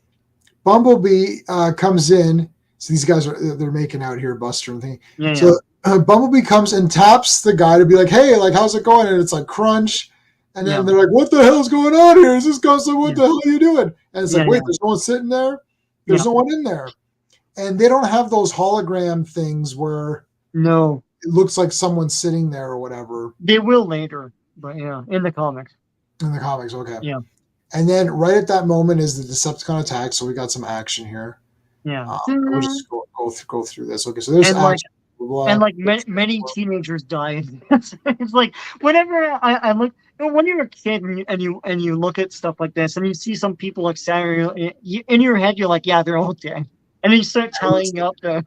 Bumblebee comes in. So these guys they're making out here, Buster and thing. Yeah. So Bumblebee comes and taps the guy to be like, hey, like, how's it going? And it's like crunch. And then they're like, what the hell's going on here? Is this guy? So what the hell are you doing? And it's like, wait, there's no one sitting there. There's no one in there. and they don't have those hologram things where No, it looks like someone's sitting there or whatever they will later, but yeah, in the comics. in the comics. Okay. Yeah, And then right at that moment is the Decepticon attack. So we got some action here. yeah. We'll just go through this. Okay, so there's And like action. Blah, and blah. like many teenagers die. It's like whenever I look, when you're a kid and you look at stuff like this and you see some people like Saturday in your head, you're like, yeah, they're all dead, and then you start tallying up the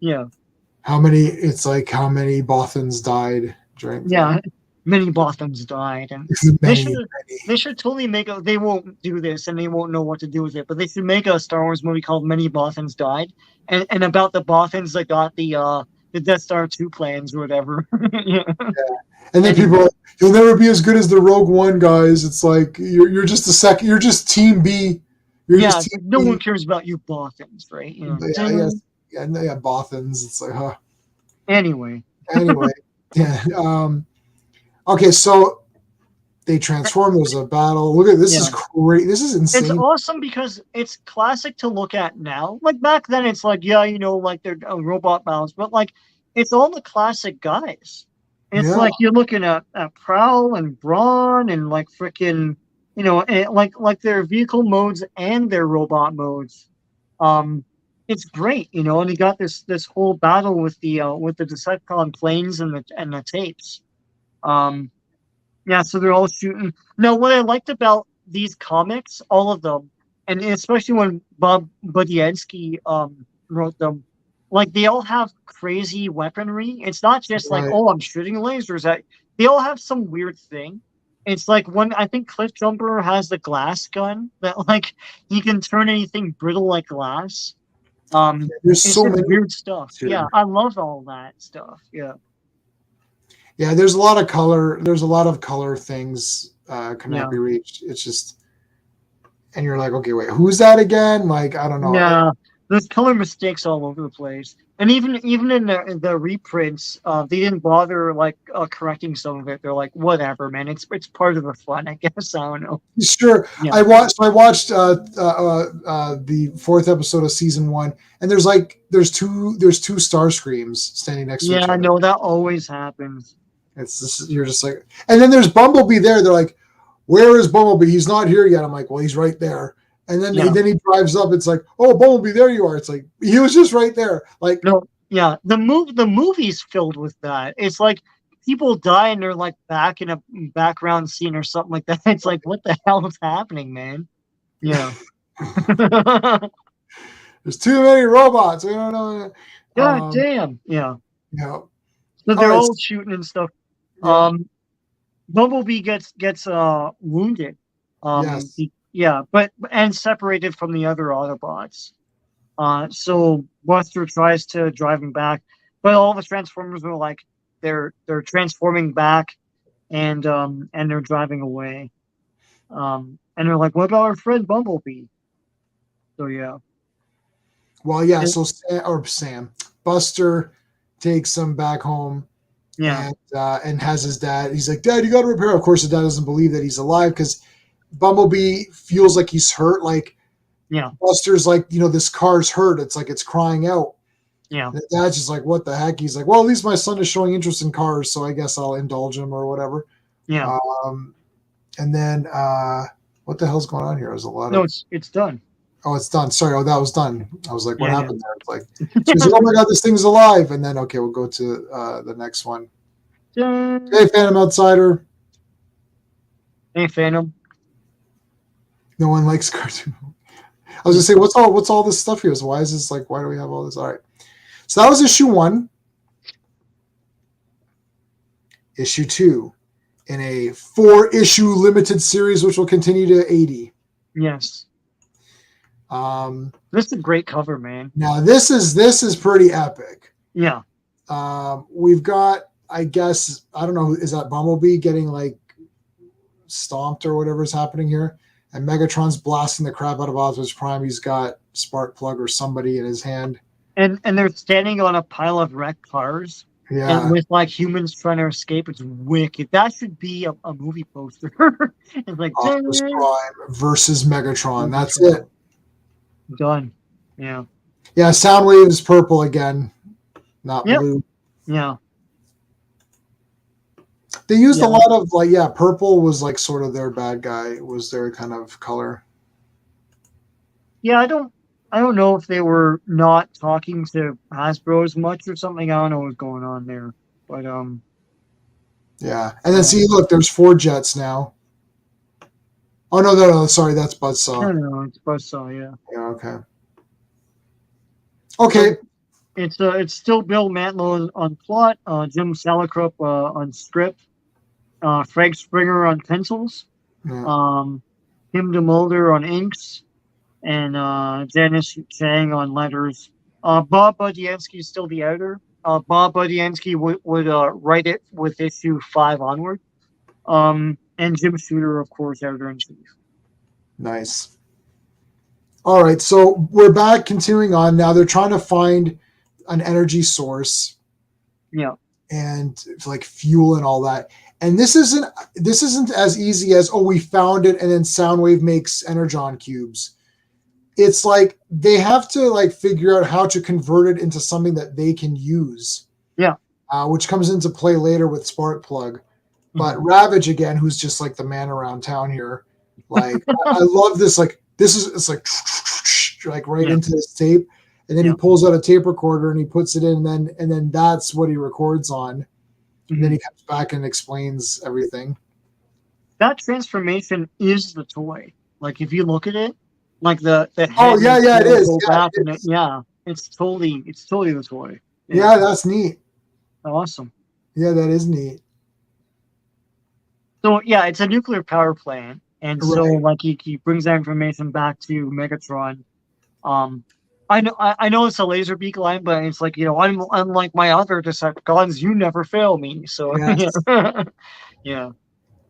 yeah. How many? It's like how many Bothans died during. Yeah, many Bothans died, and they Many, should many. they should totally make a. They won't do this, and they won't know what to do with it. But they should make a Star Wars movie called "Many Bothans Died," and about the Bothans that got the Death Star 2 plans or whatever. Yeah. And then people, are like, you'll never be as good as the Rogue One guys. It's like you're just a second. You're just Team B. You're Yeah, just Team no B. one cares about you Bothans, right? Yeah. Yeah, yes, yeah, Bothans. It's like, huh. Anyway, Anyway, yeah. Okay, so they transform. There's a battle. Look at this. Yeah. Is great. This is insane. it's awesome because it's classic to look at now. Like back then, it's like, yeah, like they're robot battles, but like it's all the classic guys. It's Yeah. like you're looking at Prowl and Brawn and like freaking, like their vehicle modes and their robot modes. It's great, and you got this whole battle with the Decepticon planes and the tapes. Yeah, so they're all shooting. Now, what I liked about these comics, all of them, and especially when Bob Budiansky wrote them, like they all have crazy weaponry. It's not just like, Right. oh, I'm shooting lasers at. They all have some weird thing. It's like when I think Cliff Jumper has the glass gun that like he can turn anything brittle like glass. There's It's so just many. weird stuff. Here. Yeah, I love all that stuff. Yeah. Yeah, there's a lot of color. There's a lot of color things cannot Yeah. be reached. It's just, and you're like, okay, wait, who's that again? Like, I don't know. Yeah, there's color mistakes all over the place, and even in the reprints, they didn't bother like correcting some of it. They're like, whatever, man. It's part of the fun, I guess. I don't know. Sure. Yeah. I watched the fourth episode of season 1, and there's two star screams standing next to each Yeah, other. I know that always happens. It's just, you're just like, and then there's Bumblebee there. They're like, where is Bumblebee? He's not here yet. I'm like, well, he's right there. And then Yeah. then he drives up. It's like, oh, Bumblebee, there you are. It's like he was just right there. Like, No, yeah, the movie's filled with that. It's like people die and they're like back in a background scene or something like that. It's like, what the hell is happening, man? Yeah. there's too many robots. We don't know. God damn. Yeah. Yeah. So they're right. all shooting and stuff. Yeah. Bumblebee gets wounded. Yes. But separated from the other Autobots. So Buster tries to drive him back, but all the Transformers are like they're transforming back, and they're driving away. And they're like, "What about our friend Bumblebee?" So yeah. Well, yeah. So Buster takes him back home. Yeah. And has his dad. He's like, Dad, you got to repair. Of course, his dad doesn't believe that he's alive because Bumblebee feels like he's hurt. Like, Yeah. Buster's like, this car's hurt. It's like it's crying out. Yeah. And the dad's just like, what the heck? He's like, well, at least my son is showing interest in cars, so I guess I'll indulge him or whatever. Yeah. And then what the hell's going on here? There's a lot No, of. it's done. Oh, it's done. Sorry. Oh, that was done. I was like, what Yeah, happened there? It's like, she's like, oh my God, this thing's alive. And then, okay, we'll go to the next one. Hey, Phantom Outsider. Hey, Phantom. No one likes cartoon. I was gonna say, what's all this stuff here? So why is this like? Why do we have all this? All right. So that was issue 1. Issue 2, in a 4-issue limited series, which will continue to 80. Yes. This is a great cover, man. Now this is pretty epic. Yeah. We've got, I guess, I don't know, is that Bumblebee getting like stomped or whatever's happening here? And Megatron's blasting the crap out of Optimus Prime. He's got Sparkplug or somebody in his hand. And they're standing on a pile of wrecked cars. Yeah. And with like humans trying to escape. It's wicked. That should be a movie poster. It's like Optimus Prime versus Megatron. That's it. Done. Yeah. Yeah, Soundwave is purple again, not Yep. blue. Yeah. They used a Yeah. lot of like, yeah, purple was like sort of their bad guy, was their kind of color. Yeah, I don't know if they were not talking to Hasbro as much or something. I don't know what's going on there. But Yeah, and then see, look, there's 4 jets now. Oh no, sorry, that's no, Buzzsaw. no, it's Buzzsaw, yeah. Yeah, okay. So Okay. it's still Bill Mantlo on plot, Jim Salicrup on script, Frank Springer on pencils, Yeah. Tim DeMulder on inks, and Dennis Chang on letters. Bob Budiansky is still the editor. Bob Budiansky would write it with issue 5 onward. And Jim Shooter, of course, editor in chief. Nice. All right, so we're back, continuing on. Now they're trying to find an energy source. Yeah. And like fuel and all that. And this isn't as easy as, oh, we found it and then Soundwave makes energon cubes. It's like they have to like figure out how to convert it into something that they can use. Yeah. Which comes into play later with Sparkplug. But Mhm. Ravage again, who's just like the man around town here. Like I love this. Like this is it's like right Yeah. into this tape, and then Yeah. he pulls out a tape recorder and he puts it in, and then that's what he records on. And then he comes back and explains everything. That transformation is the toy. Like if you look at it, like the head. Oh yeah, it is. Go Yeah, back it and is. it's totally the toy. Yeah, that's neat. Awesome. Yeah, that is neat. So yeah, it's a nuclear power plant, and so Right. like he brings that information back to Megatron. I know it's a laser beak line, but it's like, I'm unlike my other Decepticons, you never fail me. So Yes. yeah.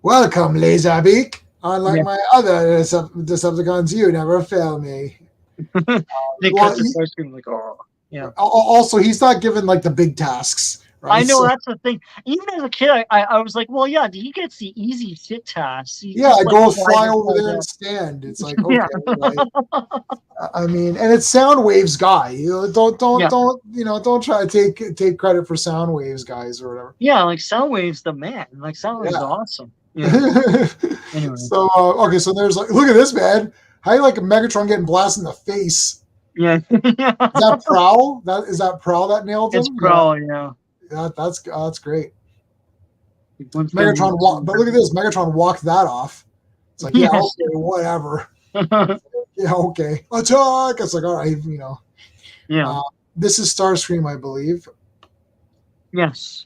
Welcome, Laserbeak. Unlike Yeah. my other Decepticons, you never fail me. They Well, cut the question like, oh yeah. also, he's not given like the big tasks, right? I know So, that's the thing. Even as a kid, I was like, well, yeah, he gets the easy shit tasks. He yeah, just like go fly fly this over guy there down. and stand. It's like, Yeah. okay, like, I mean, and it's Soundwave's guy. Yeah. Don't try to take credit for Soundwave's guys or whatever. Yeah, like Soundwave's the man. Like Soundwave's Yeah. awesome. Yeah. Anyway. So okay, so there's like, look at this, man. How you like a Megatron getting blasted in the face? Yeah. Is that Prowl? That Prowl that nailed It's him? Pro, yeah. That's great. Once Megatron walked, but look at this. Megatron walked that off. It's like, yeah, Yes. okay, whatever. Yeah, okay. Attack. It's like, all right, Yeah. This is Starscream, I believe. Yes.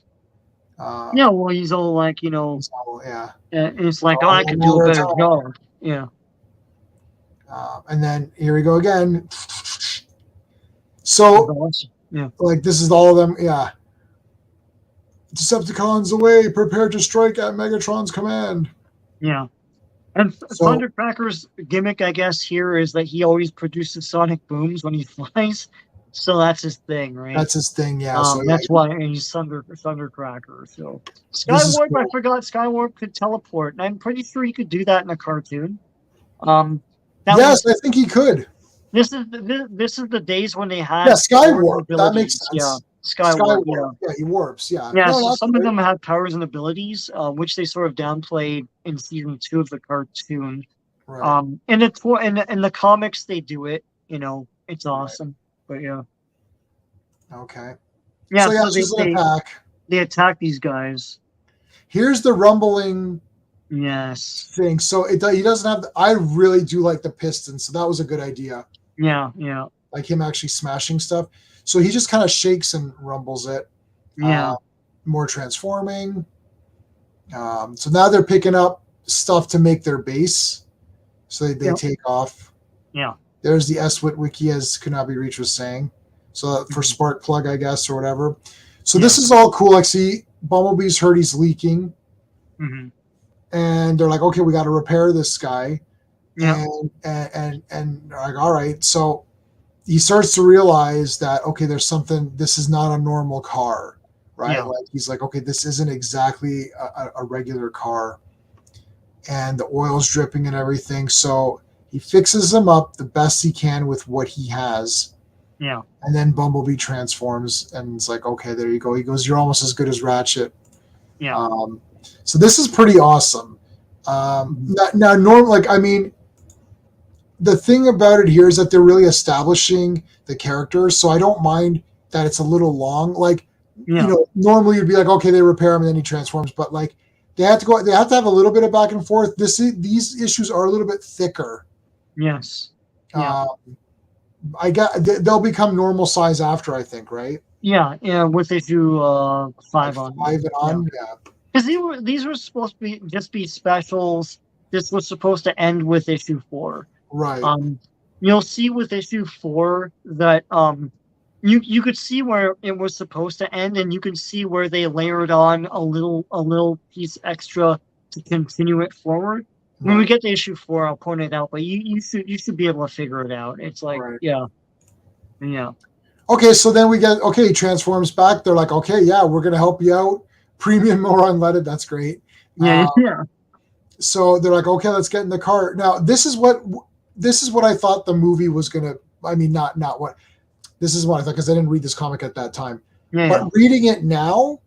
Uh, Yeah, well, he's all like, so, yeah. it's like, So, I could do a better job. Yeah. And then here we go again. So, Awesome. Yeah. like, this is all of them. Yeah. Decepticons away. Prepare to strike at Megatron's command. Yeah. And So- Thundercracker's gimmick, I guess, here is that he always produces sonic booms when he flies. So that's his thing, right? That's his thing, yeah. So That's why he's Thundercracker. So This is Skywarp, cool. I forgot Skywarp could teleport, and I'm pretty sure he could do that in a cartoon. Yes, I think he could. This is the days when they had Skywarp. That makes sense. Yeah, Skywarp. Yeah. Yeah, he warps. Yeah. Yeah, No, so that's some great. of them had powers and abilities, which they sort of downplayed in season 2 of the cartoon. Right. In the comics they do it. It's awesome. But yeah. Okay. Yeah, So, so they attack these guys. Here's the rumbling Yes. thing. So he doesn't have. I really do like the Pistons. So that was a good idea. Yeah. Like him actually smashing stuff. So he just kind of shakes and rumbles it. Yeah. More transforming. So now they're picking up stuff to make their base. So they take off. Yeah. There's the S-Wit wiki, as Kunabi Reach was saying. So for Sparkplug, I guess, or whatever. So this is all cool. Like, see, Bumblebee's heard he's leaking. Mm-hmm. And they're like, okay, we got to repair this guy. Yeah. And they're like, all right. So he starts to realize that, okay, there's something, this is not a normal car, right? Yeah. Like, he's like, okay, this isn't exactly a regular car. And the oil's dripping and everything. So he fixes them up the best he can with what he has. Yeah. And then Bumblebee transforms, and it's like, okay, there you go. He goes, you're almost as good as Ratchet. Yeah. So this is pretty awesome. Now, like, I mean, the thing about it here is that they're really establishing the characters, so I don't mind that it's a little long. Like, Yeah. normally you'd be like, okay, they repair him and then he transforms, but like they have to have a little bit of back and forth. These issues are a little bit thicker. Yes. Yeah. Uh, they'll become normal size after, I think, right? Yeah. Yeah. With issue Like 5 on. 5 and Yeah. on, yeah. Because these were supposed to be specials. This was supposed to end with issue 4. Right. You'll see with issue 4 that you could see where it was supposed to end, and you can see where they layered on a little piece extra to continue it forward. When we get to issue 4, I'll point it out, but you should be able to figure it out. It's like, Right. yeah. Okay, so then he transforms back. They're like, okay, yeah, we're gonna help you out. Premium more unleaded. That's great. Yeah. So they're like, okay, let's get in the car. Now, this is what I thought the movie was gonna. I mean, not what. This is what I thought, because I didn't read this comic at that time. But reading it now,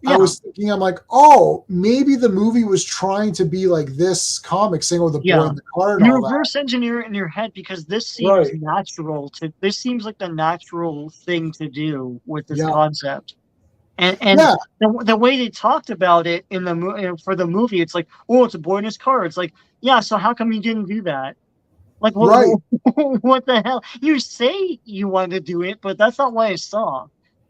I was thinking, I'm like, oh, maybe the movie was trying to be like this comic, saying, "Oh, the boy in the car," and you all reverse that. engineer it in your head, because this seems natural. This seems like the natural thing to do with this concept. And the way they talked about it in the for the movie, it's like, oh, it's a boy in his car. It's like, yeah, so how come you didn't do that? Like, what the hell? You say you wanted to do it, but that's not what I saw.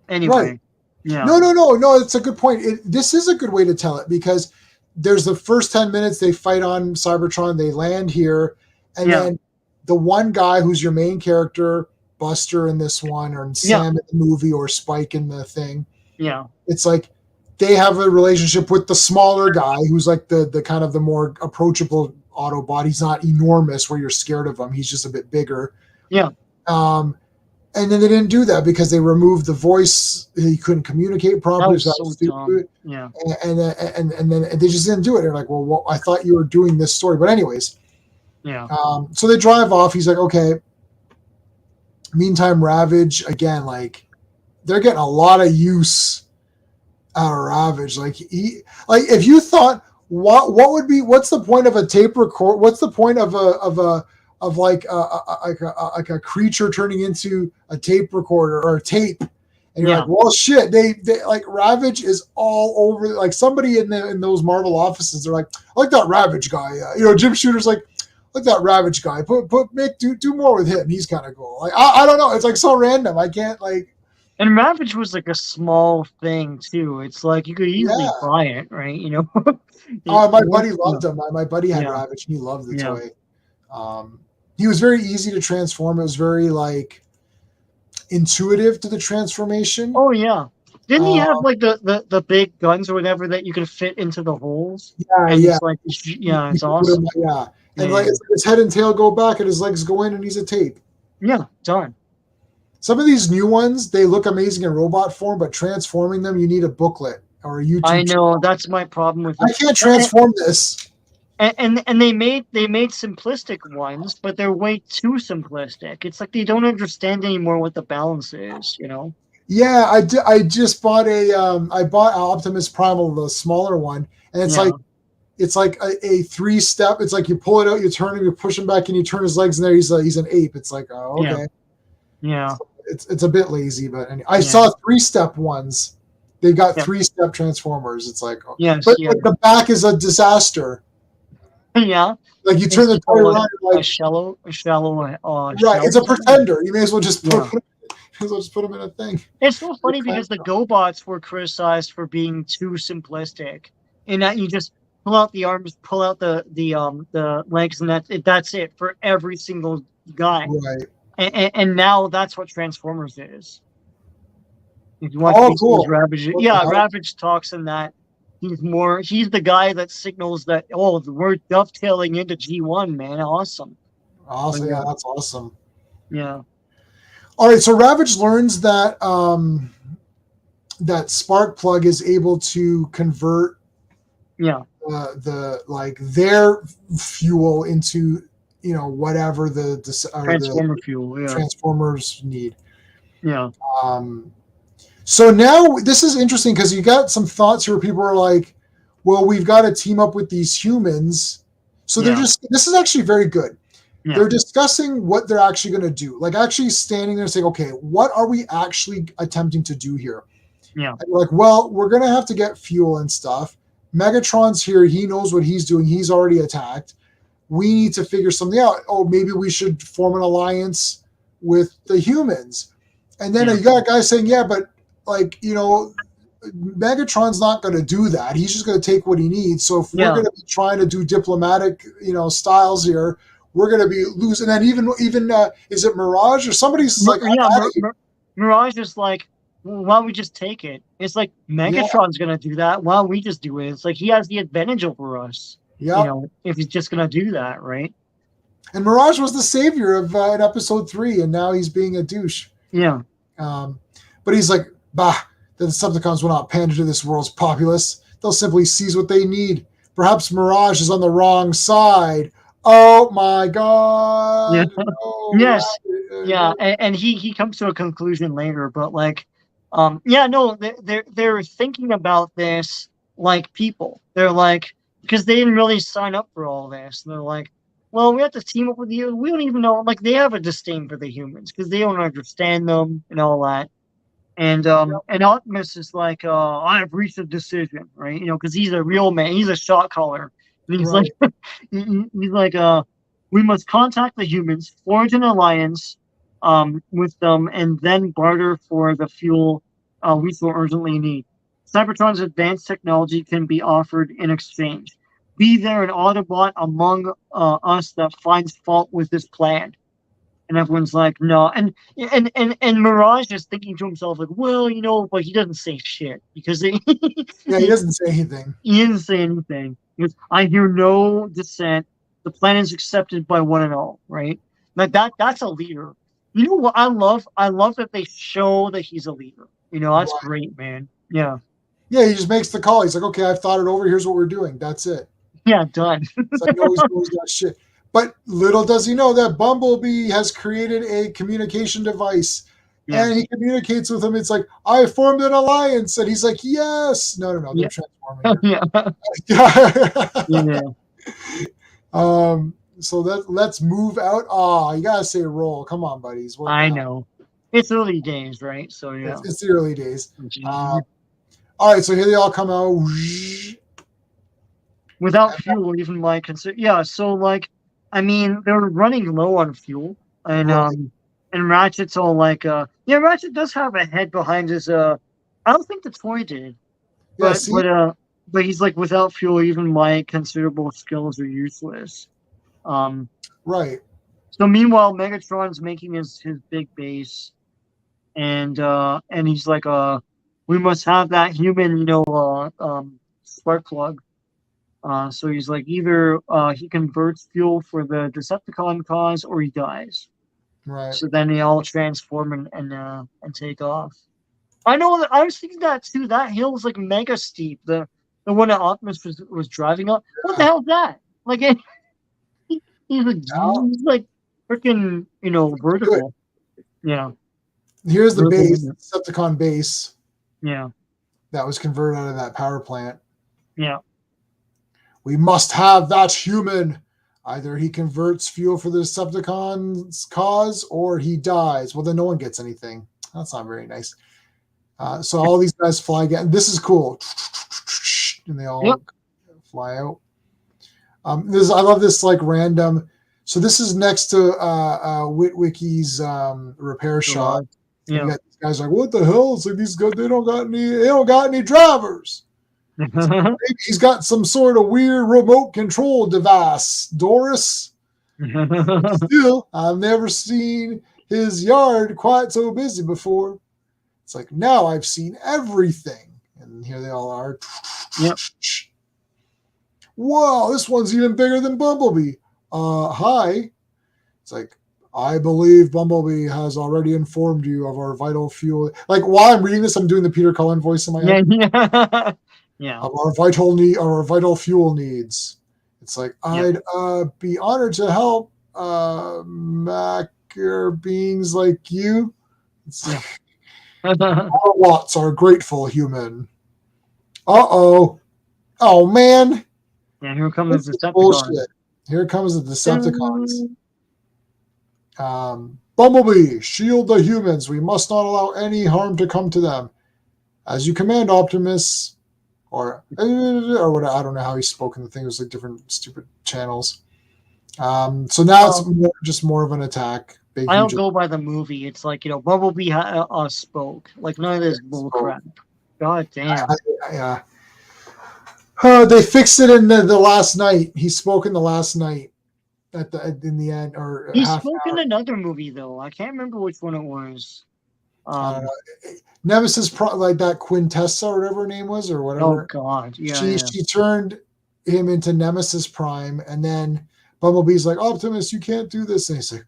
Anyway, right. No. It's a good point. This is a good way to tell it, because there's the first 10 minutes they fight on Cybertron. They land here, and then the one guy who's your main character, Buster in this one, or Sam in the movie, or Spike in the thing. Yeah. It's like they have a relationship with the smaller guy, who's like the kind of the more approachable Autobot. He's not enormous where you're scared of him. He's just a bit bigger. Yeah. And then they didn't do that because they removed the voice. He couldn't communicate properly. That was so dumb. Yeah. And then they just didn't do it. They're like, well, I thought you were doing this story. But anyways. Yeah. So they drive off. He's like, okay. Meantime, Ravage, again, like, they're getting a lot of use out of Ravage. Like, if you thought, what's the point of a tape record? What's the point of a creature turning into a tape recorder or a tape? And you're like, well, shit, they like, Ravage is all over. Like, somebody in those Marvel offices, they're like, I like that Ravage guy. Jim Shooter's like that Ravage guy. Do more with him. He's kind of cool. Like, I don't know. It's like so random. I can't like. And Ravage was like a small thing too. It's like you could easily buy it, right? My buddy loved him. My buddy had Ravage, and he loved the toy. He was very easy to transform. It was very like intuitive to the transformation. Oh yeah. Didn't he have like the big guns or whatever that you could fit into the holes? Yeah. It's like, it's awesome. And like his head and tail go back, and his legs go in, and he's a tape. Yeah, done. Some of these new ones, they look amazing in robot form, but transforming them, you need a booklet or a YouTube. I know, that's my problem with I can't transform this. And they made simplistic ones, but they're way too simplistic. It's like they don't understand anymore what the balance is, Yeah, I just bought I bought Optimus Primal, the smaller one, and it's like a 3-step. It's like you pull it out, you turn him, you push him back, and you turn his legs in there. He's an ape. It's like, oh, okay. Yeah. It's a bit lazy, but I saw 3-step ones. They've got 3-step transformers. It's like, like the back is a disaster. Yeah. Like you turn the toy around, like a shallow. Right, it's a pretender. You may as well just put them in a thing. It's so funny because the GoBots were criticized for being too simplistic, in that you just pull out the arms, pull out the legs, and that's it for every single guy. Right. And now that's what Transformers is. If you want to Ravage, Ravage talks in that he's the guy that signals that, we're dovetailing into G1, man. Awesome. Awesome. Yeah, that's awesome. Yeah. All right, so Ravage learns that that Sparkplug is able to convert their fuel into whatever the Transformer fuel, Transformers need. Yeah. Um, so now this is interesting because you got some thoughts here where people are like, well, we've got to team up with these humans. So they're Yeah. just, this is actually very good. Yeah. They're discussing what they're actually going to do. Like actually standing there and saying, okay, what are we actually attempting to do here? Yeah. And we're like, well, we're going to have to get fuel and stuff. Megatron's here. He knows what he's doing. He's already attacked. We need to figure something out. Oh, maybe we should form an alliance with the humans. And then Yeah. you got a guy saying, yeah, but like, Megatron's not going to do that. He's just going to take what he needs. So if we're Yeah. going to be trying to do diplomatic, styles here, we're going to be losing. And even is it Mirage or somebody's like, Yeah. I'm out of here. Mirage is like, well, why don't we just take it? It's like Yeah, Megatron's gonna do that. Why don't we just do it? It's like he has the advantage over us. yeah. If he's just gonna do that, right? And Mirage was the savior of in episode 3, and now he's being a douche. Yeah. But he's like, bah, the Decepticons will not pander to this world's populace. They'll simply seize what they need. Perhaps Mirage is on the wrong side. Oh my Yeah. God. No, Yes. Yeah. no. And he comes to a conclusion later, but like, yeah, no, they're thinking about this like people. They're like, because they didn't really sign up for all this. They're like, well, we have to team up with you. We don't even know. Like, they have a disdain for the humans because they don't understand them and all that. And Optimus is like, I have reached a decision, right? Because he's a real man. He's a shot caller, and he's Right. like, he's like, we must contact the humans, forge an alliance, with them, and then barter for the fuel, we so urgently need. Cybertron's advanced technology can be offered in exchange. Be there an Autobot among us that finds fault with this plan? And everyone's like, no. And Mirage is thinking to himself, like, well, but he doesn't say shit because Yeah, he doesn't say anything. he didn't say anything. He goes, I hear no dissent. The plan is accepted by one and all, right? Like that's a leader. You know what I love? I love that they show that he's a leader. That's Right. great, man. Yeah. Yeah, he just makes the call. He's like, okay, I've thought it over. Here's what we're doing. That's it. Yeah, done. It's like, no, he's that shit. But little does he know that Bumblebee has created a communication device. Yeah. And he communicates with him. It's like, I formed an alliance. And he's like, yes. No, Yeah. they're transforming. Yeah. Yeah. So let's move out. Oh, you gotta say roll. Come on, buddies. I know. It's early days, right? So yeah. It's the early days. All right, so here they all come out. Without fuel, even like yeah. So like, I mean, they're running low on fuel, and Right. and Ratchet's all like, yeah, Ratchet does have a head behind his. I don't think the toy did, Yeah, but he's like, without fuel, even my considerable skills are useless. Right. So meanwhile, Megatron's making his big base, and he's like, we must have that human, spark plug. So he's like, either he converts fuel for the Decepticon cause, or he dies. Right. So then they all transform and take off. I know that I was thinking that too. That hill is like mega steep. The one that Optimus was driving up. What the hell is that? Like he's like freaking vertical. Yeah. Here's the Vertical, base, Decepticon base. Yeah. That was converted out of that power plant. Yeah. We must have that human. Either he converts fuel for the Decepticons' cause, or he dies. Well, then no one gets anything. That's not very nice. So all these guys fly again. This is cool. And they all fly out. I love this like random. So this is next to Witwicky's repair shop. Yeah. You got these guys like, what the hell? It's like these guys, they don't got any drivers. Maybe he's got some sort of weird remote control device, Doris. Still, I've never seen his yard quite so busy before. It's like, now I've seen everything. And here they all are. Yep. Whoa, this one's even bigger than Bumblebee. Hi. It's like, I believe Bumblebee has already informed you of our vital fuel. Like, while I'm reading this, I'm doing the Peter Cullen voice in my head. Yeah. Yeah. Of our vital fuel needs. It's like, I'd be honored to help Macker beings like you. Yeah. Autobots are grateful human. Uh-oh. Oh, man. Yeah, here comes This the is Decepticon. bullshit. Here comes the Decepticons. Bumblebee, shield the humans. We must not allow any harm to come to them. As you command, Optimus. Or what, I don't know how he spoke in the thing. It was like different stupid channels. So now it's just more of an attack. I don't go by the movie. It's like, Bumblebee spoke. Like, none of this bull crap. God damn. Yeah. They fixed it in the last night. He spoke in the last night in the end, or he spoke in another movie though. I can't remember which one it was. Nemesis, like that Quintessa or whatever her name was, or whatever. Oh God, yeah. She turned him into Nemesis Prime, and then Bumblebee's like, Optimus, you can't do this, and he's like,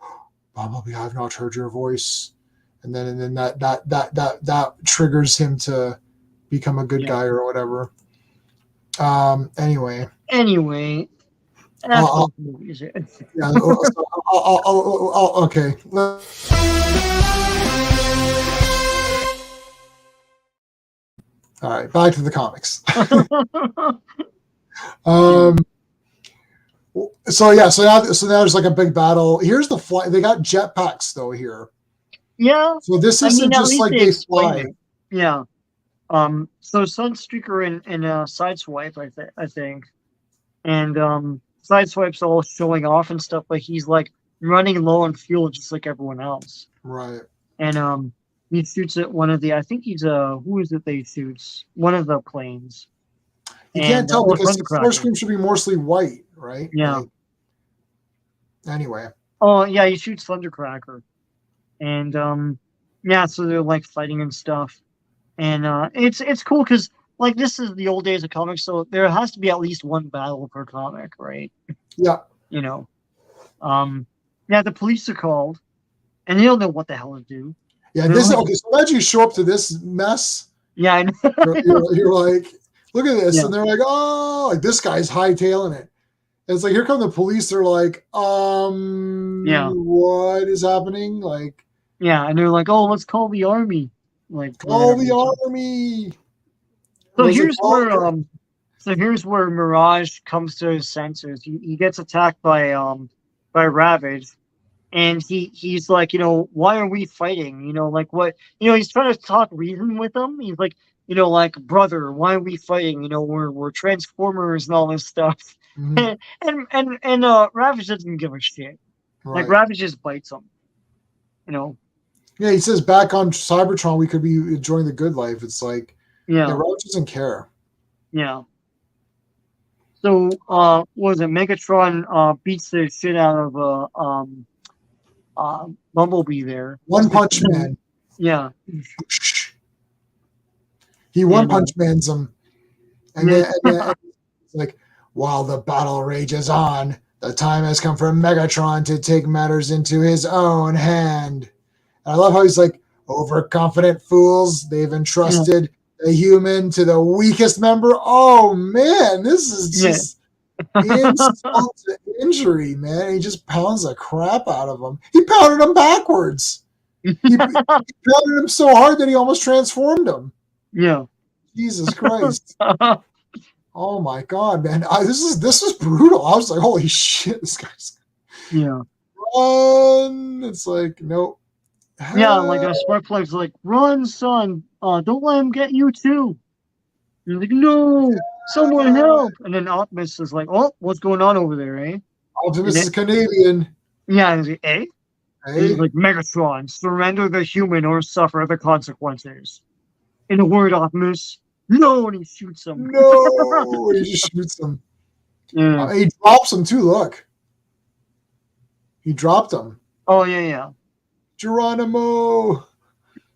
Bumblebee, I've not heard your voice, and then that triggers him to become a good guy or whatever. Anyway, that's both movies. Yeah. Okay. All right, back to the comics. So now there's like a big battle. Here's the fly. They got jetpacks though here. Yeah. So this isn't just like they fly. Yeah. So Sunstreaker and Sideswipe, I think, and Sideswipe's all showing off and stuff, but he's like running low on fuel just like everyone else. Right. And he shoots at one of the. I think he's who is it? They shoots one of the planes. You can't tell because the Starscream should be mostly white, right? Yeah. Like, anyway. Oh yeah, he shoots Thundercracker, and yeah, so they're like fighting and stuff, and it's cool because like this is the old days of comics, so there has to be at least one battle per comic, right? Yeah. Yeah, the police are called, and they don't know what the hell to do. Yeah, this okay. So imagine you show up to this mess. Yeah, I know. You're like, look at this, and they're like, oh, like this guy's hightailing it. And it's like, here come the police. They're like, what is happening? Like, yeah, and they're like, oh, let's call the army. Like, call the army. So here's where Mirage comes to his senses. He gets attacked by Ravage, and he's like, why are we fighting? Like what? He's trying to talk reason with them. He's like, like, brother, why are we fighting? We're Transformers and all this stuff. Mm-hmm. and Ravage doesn't give a shit. Right. Like Ravage just bites him. Yeah, he says back on Cybertron we could be enjoying the good life. It's like, Ravage doesn't care. Yeah. So what was it? Megatron beats the shit out of Bumblebee there. One Punch Man. Yeah. He One Punch Mans him. And then it's like, while the battle rages on, the time has come for Megatron to take matters into his own hand. And I love how he's like, overconfident fools, they've entrusted the human to the weakest member. Oh, man, this is just insult to injury, man. He just pounds the crap out of him. He pounded him backwards. He pounded him so hard that he almost transformed him. Yeah. Jesus Christ. Oh my God, man! This is brutal. I was like, holy shit, this guy's run. It's like, nope. Yeah, like a Sparkplug's like, run, son. Don't let him get you too. And you're like, no, someone help. And then Optimus is like, oh, what's going on over there, eh? Optimus is Canadian. Yeah, and he's like, eh? Hey. He's like, Megatron, surrender the human or suffer the consequences. In a word, Optimus, no, and he shoots him. No, he just shoots him. Yeah. He drops him too, look. He dropped him. Oh, yeah. Geronimo.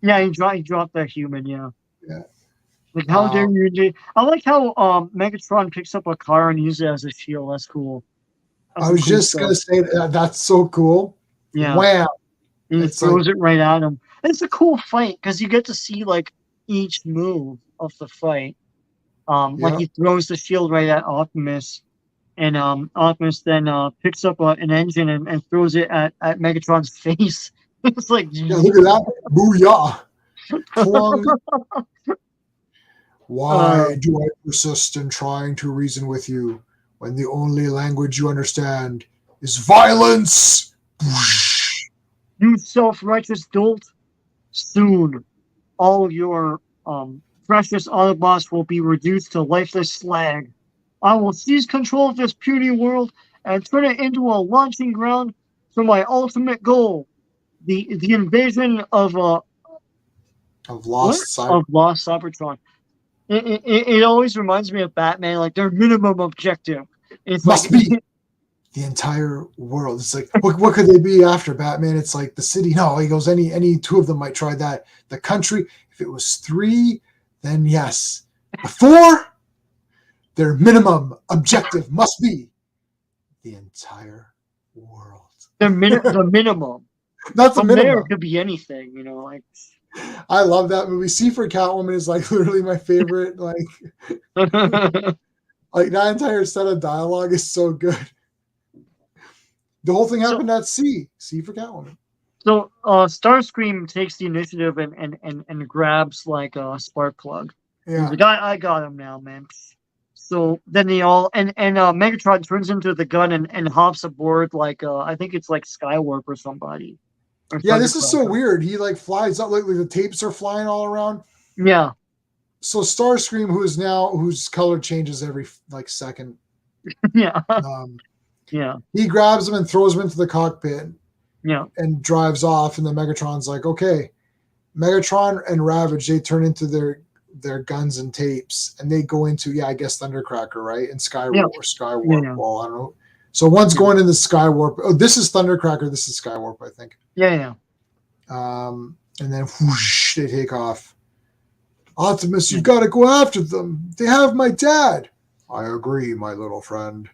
Yeah, he dropped that human, yeah. Yeah. Like, how dare you? I like how Megatron picks up a car and uses it as a shield. That's cool. I was just going to say that's so cool. Yeah. Wow. And he throws it right at him. And it's a cool fight because you get to see, like, each move of the fight. Like, he throws the shield right at Optimus. And Optimus then picks up an engine and throws it at Megatron's face. It's like, Yeah, look at that. Booyah. Plung. Why do I persist in trying to reason with you when the only language you understand is violence? you self-righteous dolt. Soon, all your precious Autobots will be reduced to lifeless slag. I will seize control of this puny world and turn it into a launching ground for my ultimate goal: the invasion of Of lost cyber. of lost Cybertron. It always reminds me of Batman, like their minimum objective. It's like Must be the entire world. It's like, what could they be after Batman? It's like the city. No, he goes, any two of them might try that. The country, if it was 3, then yes. But 4, their minimum objective must be the entire world. the minimum. Not the From there, it minimum. could be anything, like. I love that movie. C for Catwoman is like literally my favorite. Like that entire set of dialogue is so good. The whole thing happened at C. C for Catwoman. So Starscream takes the initiative and grabs like a spark plug. Yeah. He's like, I got him now, man. So then they all and Megatron turns into the gun and hops aboard like I think it's like Skywarp or somebody. Or yeah, this is so weird. He like flies up, like the tapes are flying all around. Yeah. So Starscream, whose color changes every like second. Yeah. Yeah. He grabs him and throws him into the cockpit. Yeah. And drives off, and then Megatron's like, okay. Megatron and Ravage, they turn into their guns and tapes, and they go into, I guess Thundercracker, right? And Skywarp or Skywarp. Yeah. Well, I don't know. So one's going into Skywarp. Oh, this is Thundercracker. This is Skywarp, I think. Yeah. And then whoosh, they take off. Optimus, you've got to go after them. They have my dad. I agree, my little friend.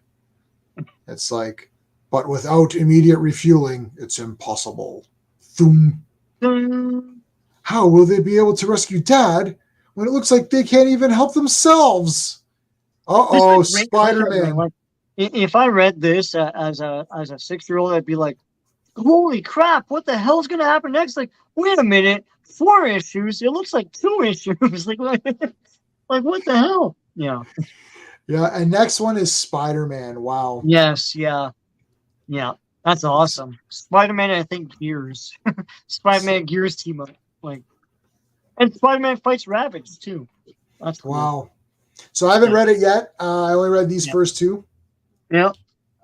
It's like, but without immediate refueling, it's impossible. Thoom. How will they be able to rescue Dad when it looks like they can't even help themselves? Uh-oh, Spider-Man. Like, if I read this as a 6-year-old, I'd be like, holy crap, what the hell's going to happen next? Like, wait a minute, 4 issues? It looks like 2 issues. like what the hell? Yeah. Yeah, and next one is Spider-Man. Wow. Yes, yeah. Yeah, that's awesome. Spider-Man, I think Gears. Spider-Man Gears team up. And Spider-Man fights Ravage too. That's cool. Wow. So I haven't read it yet. I only read these first 2. Yeah.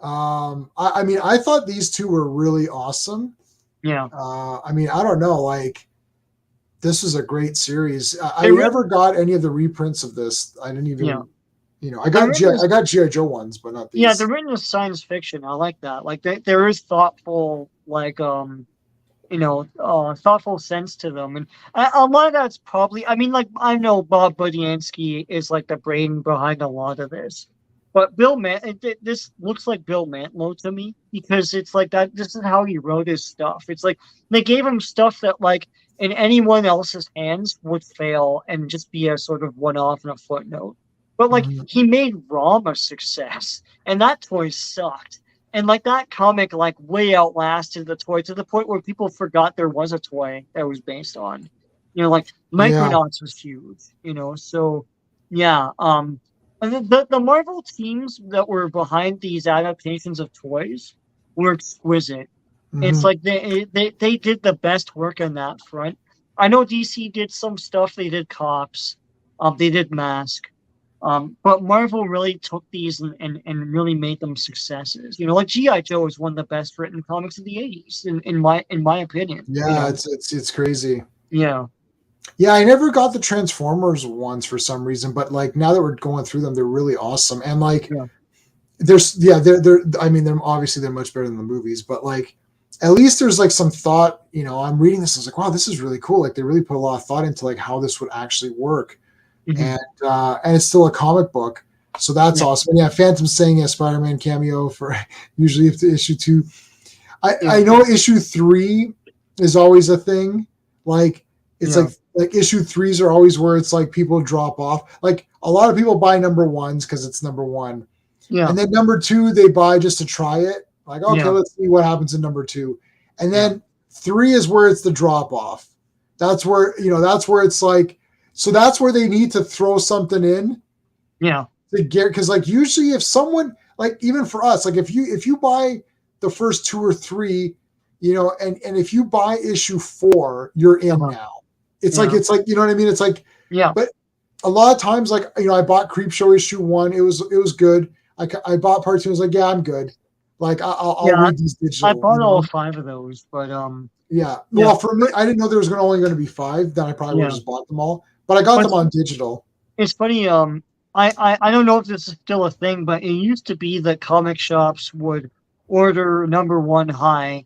I mean, I thought these 2 were really awesome. Yeah. I mean, I don't know. Like, this is a great series. I never got any of the reprints of this. I didn't even. Yeah. I got G.I. Joe ones, but not these. Yeah, they're written as science fiction. I like that. Like there is thoughtful, thoughtful sense to them, and a lot of that's probably. I mean, like I know Bob Budiansky is like the brain behind a lot of this, but this looks like Bill Mantlo to me because it's like that. This is how he wrote his stuff. It's like they gave him stuff that like in anyone else's hands would fail and just be a sort of one-off and a footnote. But like he made ROM a success, and that toy sucked. And like that comic, like way outlasted the toy to the point where people forgot there was a toy that was based on. Like Micronauts was huge. So yeah. And the Marvel teams that were behind these adaptations of toys were exquisite. Mm-hmm. It's like they did the best work on that front. I know DC did some stuff. They did Cops. They did Mask. But Marvel really took these and really made them successes. Like G.I. Joe is one of the best written comics of the 80s, in my opinion. Yeah, it's crazy. Yeah. Yeah, I never got the Transformers ones for some reason, but like now that we're going through them, they're really awesome. And like they're I mean, they're obviously they're much better than the movies, but like at least there's like some thought, I'm reading this, I was like, wow, this is really cool. Like they really put a lot of thought into like how this would actually work. Mm-hmm. And it's still a comic book, so that's awesome. And yeah, Phantom's saying a Spider-Man cameo for usually if the issue 2. I know issue 3 is always a thing. Like it's like issue 3s are always where it's like people drop off. Like a lot of people buy number 1s because it's number 1. Yeah. And then number 2 they buy just to try it. Like, okay, let's see what happens in number 2. And then 3 is where it's the drop off. That's where that's where it's like, so that's where they need to throw something in Yeah. to get, because like usually if someone, like even for us, like if you buy the first 2 or 3, and if you buy issue 4, you're in now. It's like you know what I mean? It's like, yeah. But a lot of times, like I bought Creepshow issue 1. It was good. I bought part 2. I was like, yeah, I'm good. Like I'll read these digital. I bought all 5 of those, but yeah. Well, for me, I didn't know there was only going to be 5. Then I probably would have just bought them all. But I got them on digital. It's funny. I don't know if this is still a thing, but it used to be that comic shops would order number 1 high,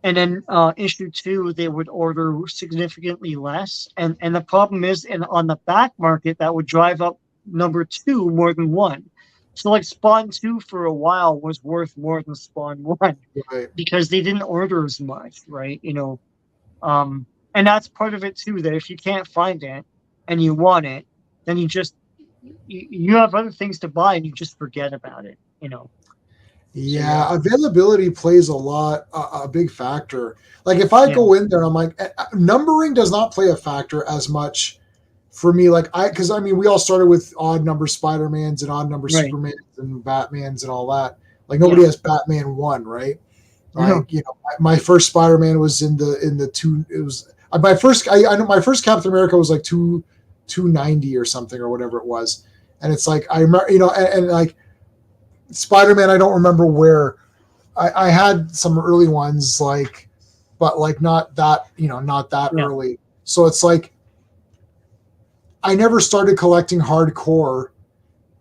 and then issue 2 they would order significantly less. And the problem is, on the back market, that would drive up number 2 more than 1. So like Spawn 2 for a while was worth more than Spawn 1, right, because they didn't order as much, right? And that's part of it too, that if you can't find it and you want it, then you have other things to buy and you just forget about it. Yeah, availability plays a big factor. Like if I go in there, I'm like, numbering does not play a factor as much for me. Like because we all started with odd number Spider-Mans and odd number Supermans and Batmans and all that. Like nobody has Batman 1, right? Like my first Spider-Man was in the 2. It was my first. I know my first Captain America was like 290 or something or whatever it was, and it's like I remember, and like Spider-Man, I don't remember where. I had some early ones, like, but like not that early. So it's like I never started collecting hardcore.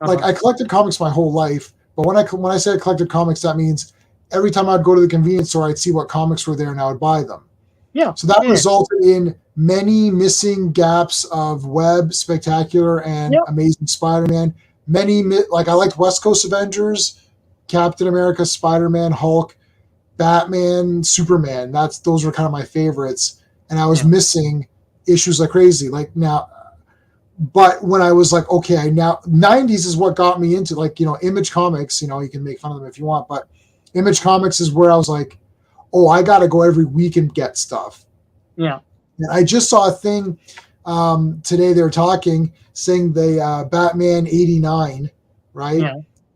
Like I collected comics my whole life, but when I say I collected comics, that means every time I'd go to the convenience store, I'd see what comics were there and I would buy them. Yeah. So that resulted in many missing gaps of Web, Spectacular, and Amazing Spider-Man. Like I liked West Coast Avengers, Captain America, Spider-Man, Hulk, Batman, Superman. Those were kind of my favorites, and I was missing issues like crazy. Like now, but when I was like, okay, now 90s is what got me into Image Comics. You can make fun of them if you want, but Image Comics is where I was like, oh, I got to go every week and get stuff. Yeah. And I just saw a thing today. They were saying the Batman 89, right,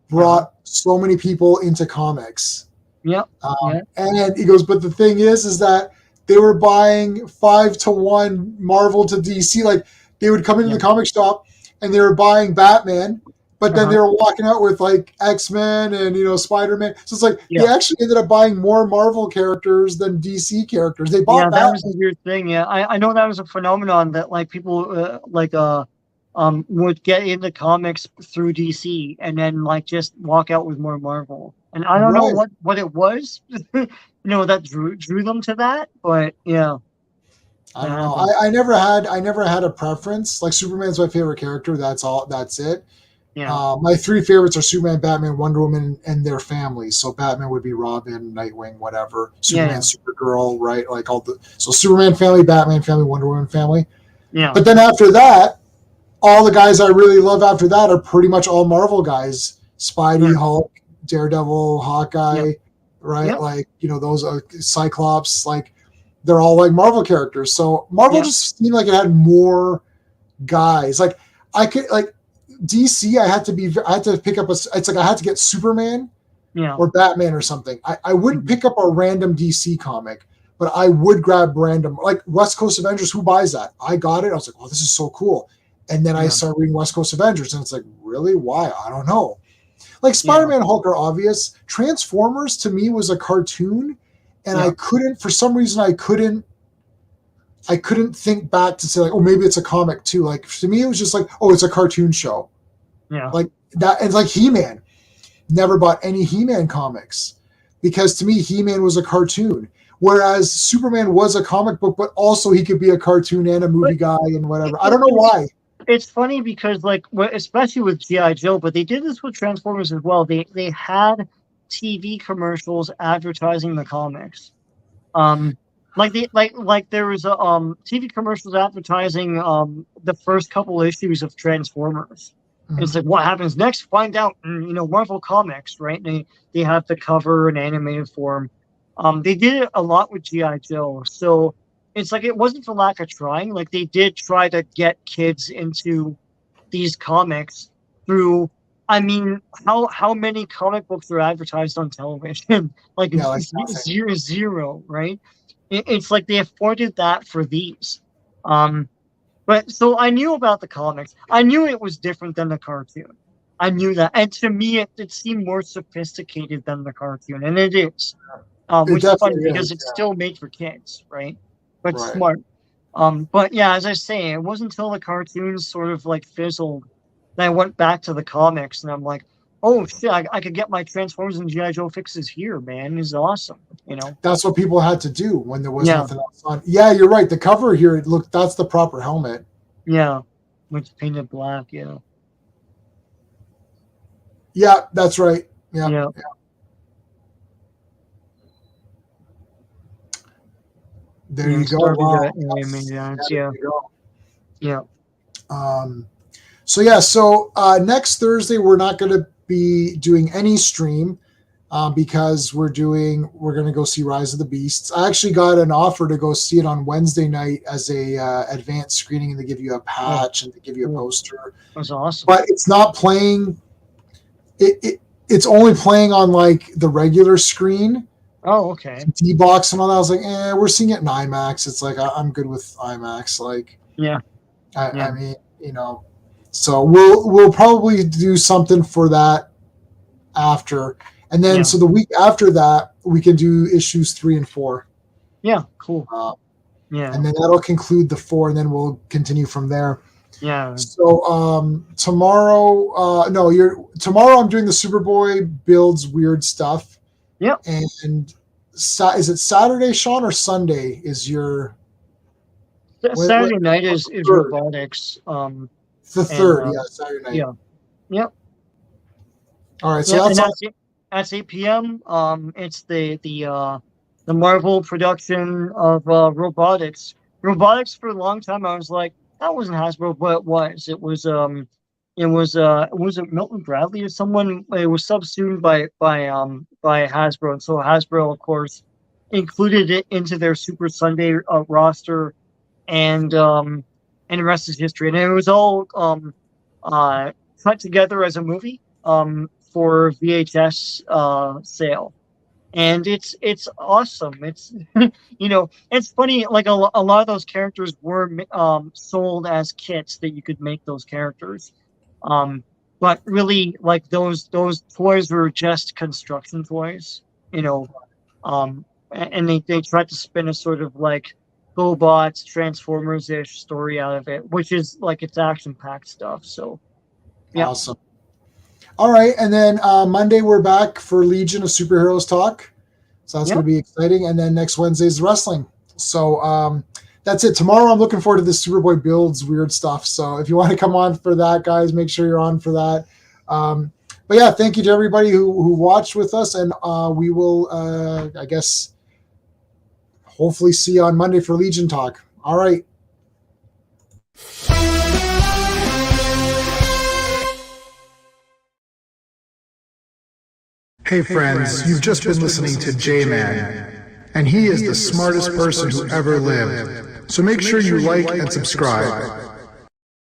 brought so many people into comics. And he goes, but the thing is that they were buying 5-1 Marvel to DC. Like they would come into the comic shop and they were buying Batman, but then they were walking out with like X-Men and Spider-Man. So it's like they actually ended up buying more Marvel characters than DC characters. They bought that was a weird thing. Yeah, I know that was a phenomenon that like people would get into comics through DC and then like just walk out with more Marvel. And I don't know what it was, that drew them to that, but yeah. I don't know. I never had a preference. Like Superman's my favorite character. That's it. Yeah. My 3 favorites are Superman, Batman, Wonder Woman, and their families. So Batman would be Robin, Nightwing, whatever. Superman, Supergirl, right? Like so Superman family, Batman family, Wonder Woman family. Yeah. But then after that, all the guys I really love after that are pretty much all Marvel guys. Spidey, Hulk, Daredevil, Hawkeye, right? Yep. Like, those Cyclops, like they're all like Marvel characters. So Marvel just seemed like it had more guys. Like I could like DC, I had to pick up it's like I had to get Superman or Batman or something. I wouldn't pick up a random DC comic, but I would grab random, like West Coast Avengers. Who buys that? I got it. I was like, oh, this is so cool. And then I started reading West Coast Avengers, and it's like, really? Why? I don't know. Like Spider-Man, Hulk are obvious. Transformers to me was a cartoon, and I couldn't, for some reason, I couldn't think back to say like, oh, maybe it's a comic too. Like to me, it was just like, oh, it's a cartoon show. Yeah. Like that. And it's like He-Man. Never bought any He-Man comics because to me, He-Man was a cartoon. Whereas Superman was a comic book, but also he could be a cartoon and a movie guy and whatever. I don't know why. It's funny because like, especially with G.I. Joe, but they did this with Transformers as well. They had TV commercials advertising the comics. Like there was TV commercials advertising the first couple issues of Transformers. Mm-hmm. It's like what happens next? Find out in Marvel Comics, right? They have the cover in animated form. They did it a lot with GI Joe, so it's like it wasn't for lack of trying. Like they did try to get kids into these comics through. I mean, how many comic books are advertised on television? Like Yeah, like nothing. zero, right? It's like they afforded that for these. Um, but so I knew about the comics. I knew it was different than the cartoon. I knew that, and to me, it seemed more sophisticated than the cartoon, and it is. It Which is funny definitely because is. it's Yeah. still made for kids, right? But Right. smart. But yeah, as I say, it wasn't until the cartoons sort of like fizzled that I went back to the comics, and I'm like, oh shit, I could get my Transformers and GI Joe fixes here, man. This is awesome, you know? That's what people had to do when there was Yeah, nothing else on. Yeah, you're right. The cover here, look, that's the proper helmet. yeah. It's painted black, yeah, Yeah, that's right. Yeah. yeah. There Yeah, you go. started Wow. maybe Yeah, that's there yeah, you go. yeah, Um, so next Thursday we're not going to be doing any stream because we're going to go see Rise of the Beasts. I actually got an offer to go see it on Wednesday night as a advanced screening, and they give you a oh, patch and they give you a cool. poster. That's awesome. But it's not playing. It's only playing on like the regular screen. Oh, okay. D-box and all that. I was like, we're seeing it in IMAX. It's like I'm good with IMAX. Like, Yeah, yeah, I mean, so we'll probably do something for that after, and then yeah, so the week after that we can do issues 3 and 4, yeah, cool. uh, Yeah, and then that'll conclude the 4, and then we'll continue from there. yeah, So tomorrow, no, you're tomorrow. I'm doing the Superboy builds weird stuff, yep. and is it Saturday, Sean, or Sunday? Is your Saturday night what's the is third? robotics. It's the And third, yeah, Saturday night. yeah, yep, All right, so yeah, and that's on. that's 8 p.m. It's the Marvel production of robotics. Robotics for a long time, I was like, that wasn't Hasbro, but it was. Was it Milton Bradley or someone? It was subsumed by Hasbro, and so Hasbro, of course, included it into their Super Sunday roster, and the rest is history. And it was all cut together as a movie for VHS sale, and it's awesome. It's it's funny. Like a lot of those characters were sold as kits that you could make those characters, um, but really like those toys were just construction toys, you know. And they tried to spin a sort of like GoBots, Transformers ish story out of it, which is like it's action packed stuff. So yeah, Awesome. All right, and then Monday we're back for Legion of Superheroes talk. So that's yeah, going to be exciting. And then next Wednesday's wrestling. So that's it. Tomorrow I'm looking forward to this Superboy builds weird stuff. So if you want to come on for that, guys, make sure you're on for that. But yeah, thank you to everybody who watched with us, and we will, I guess, hopefully see you on Monday for Legion talk. All right. Hey friends, you've just been listening to J-Man, and he is the smartest person who ever lived. So make sure you like and subscribe.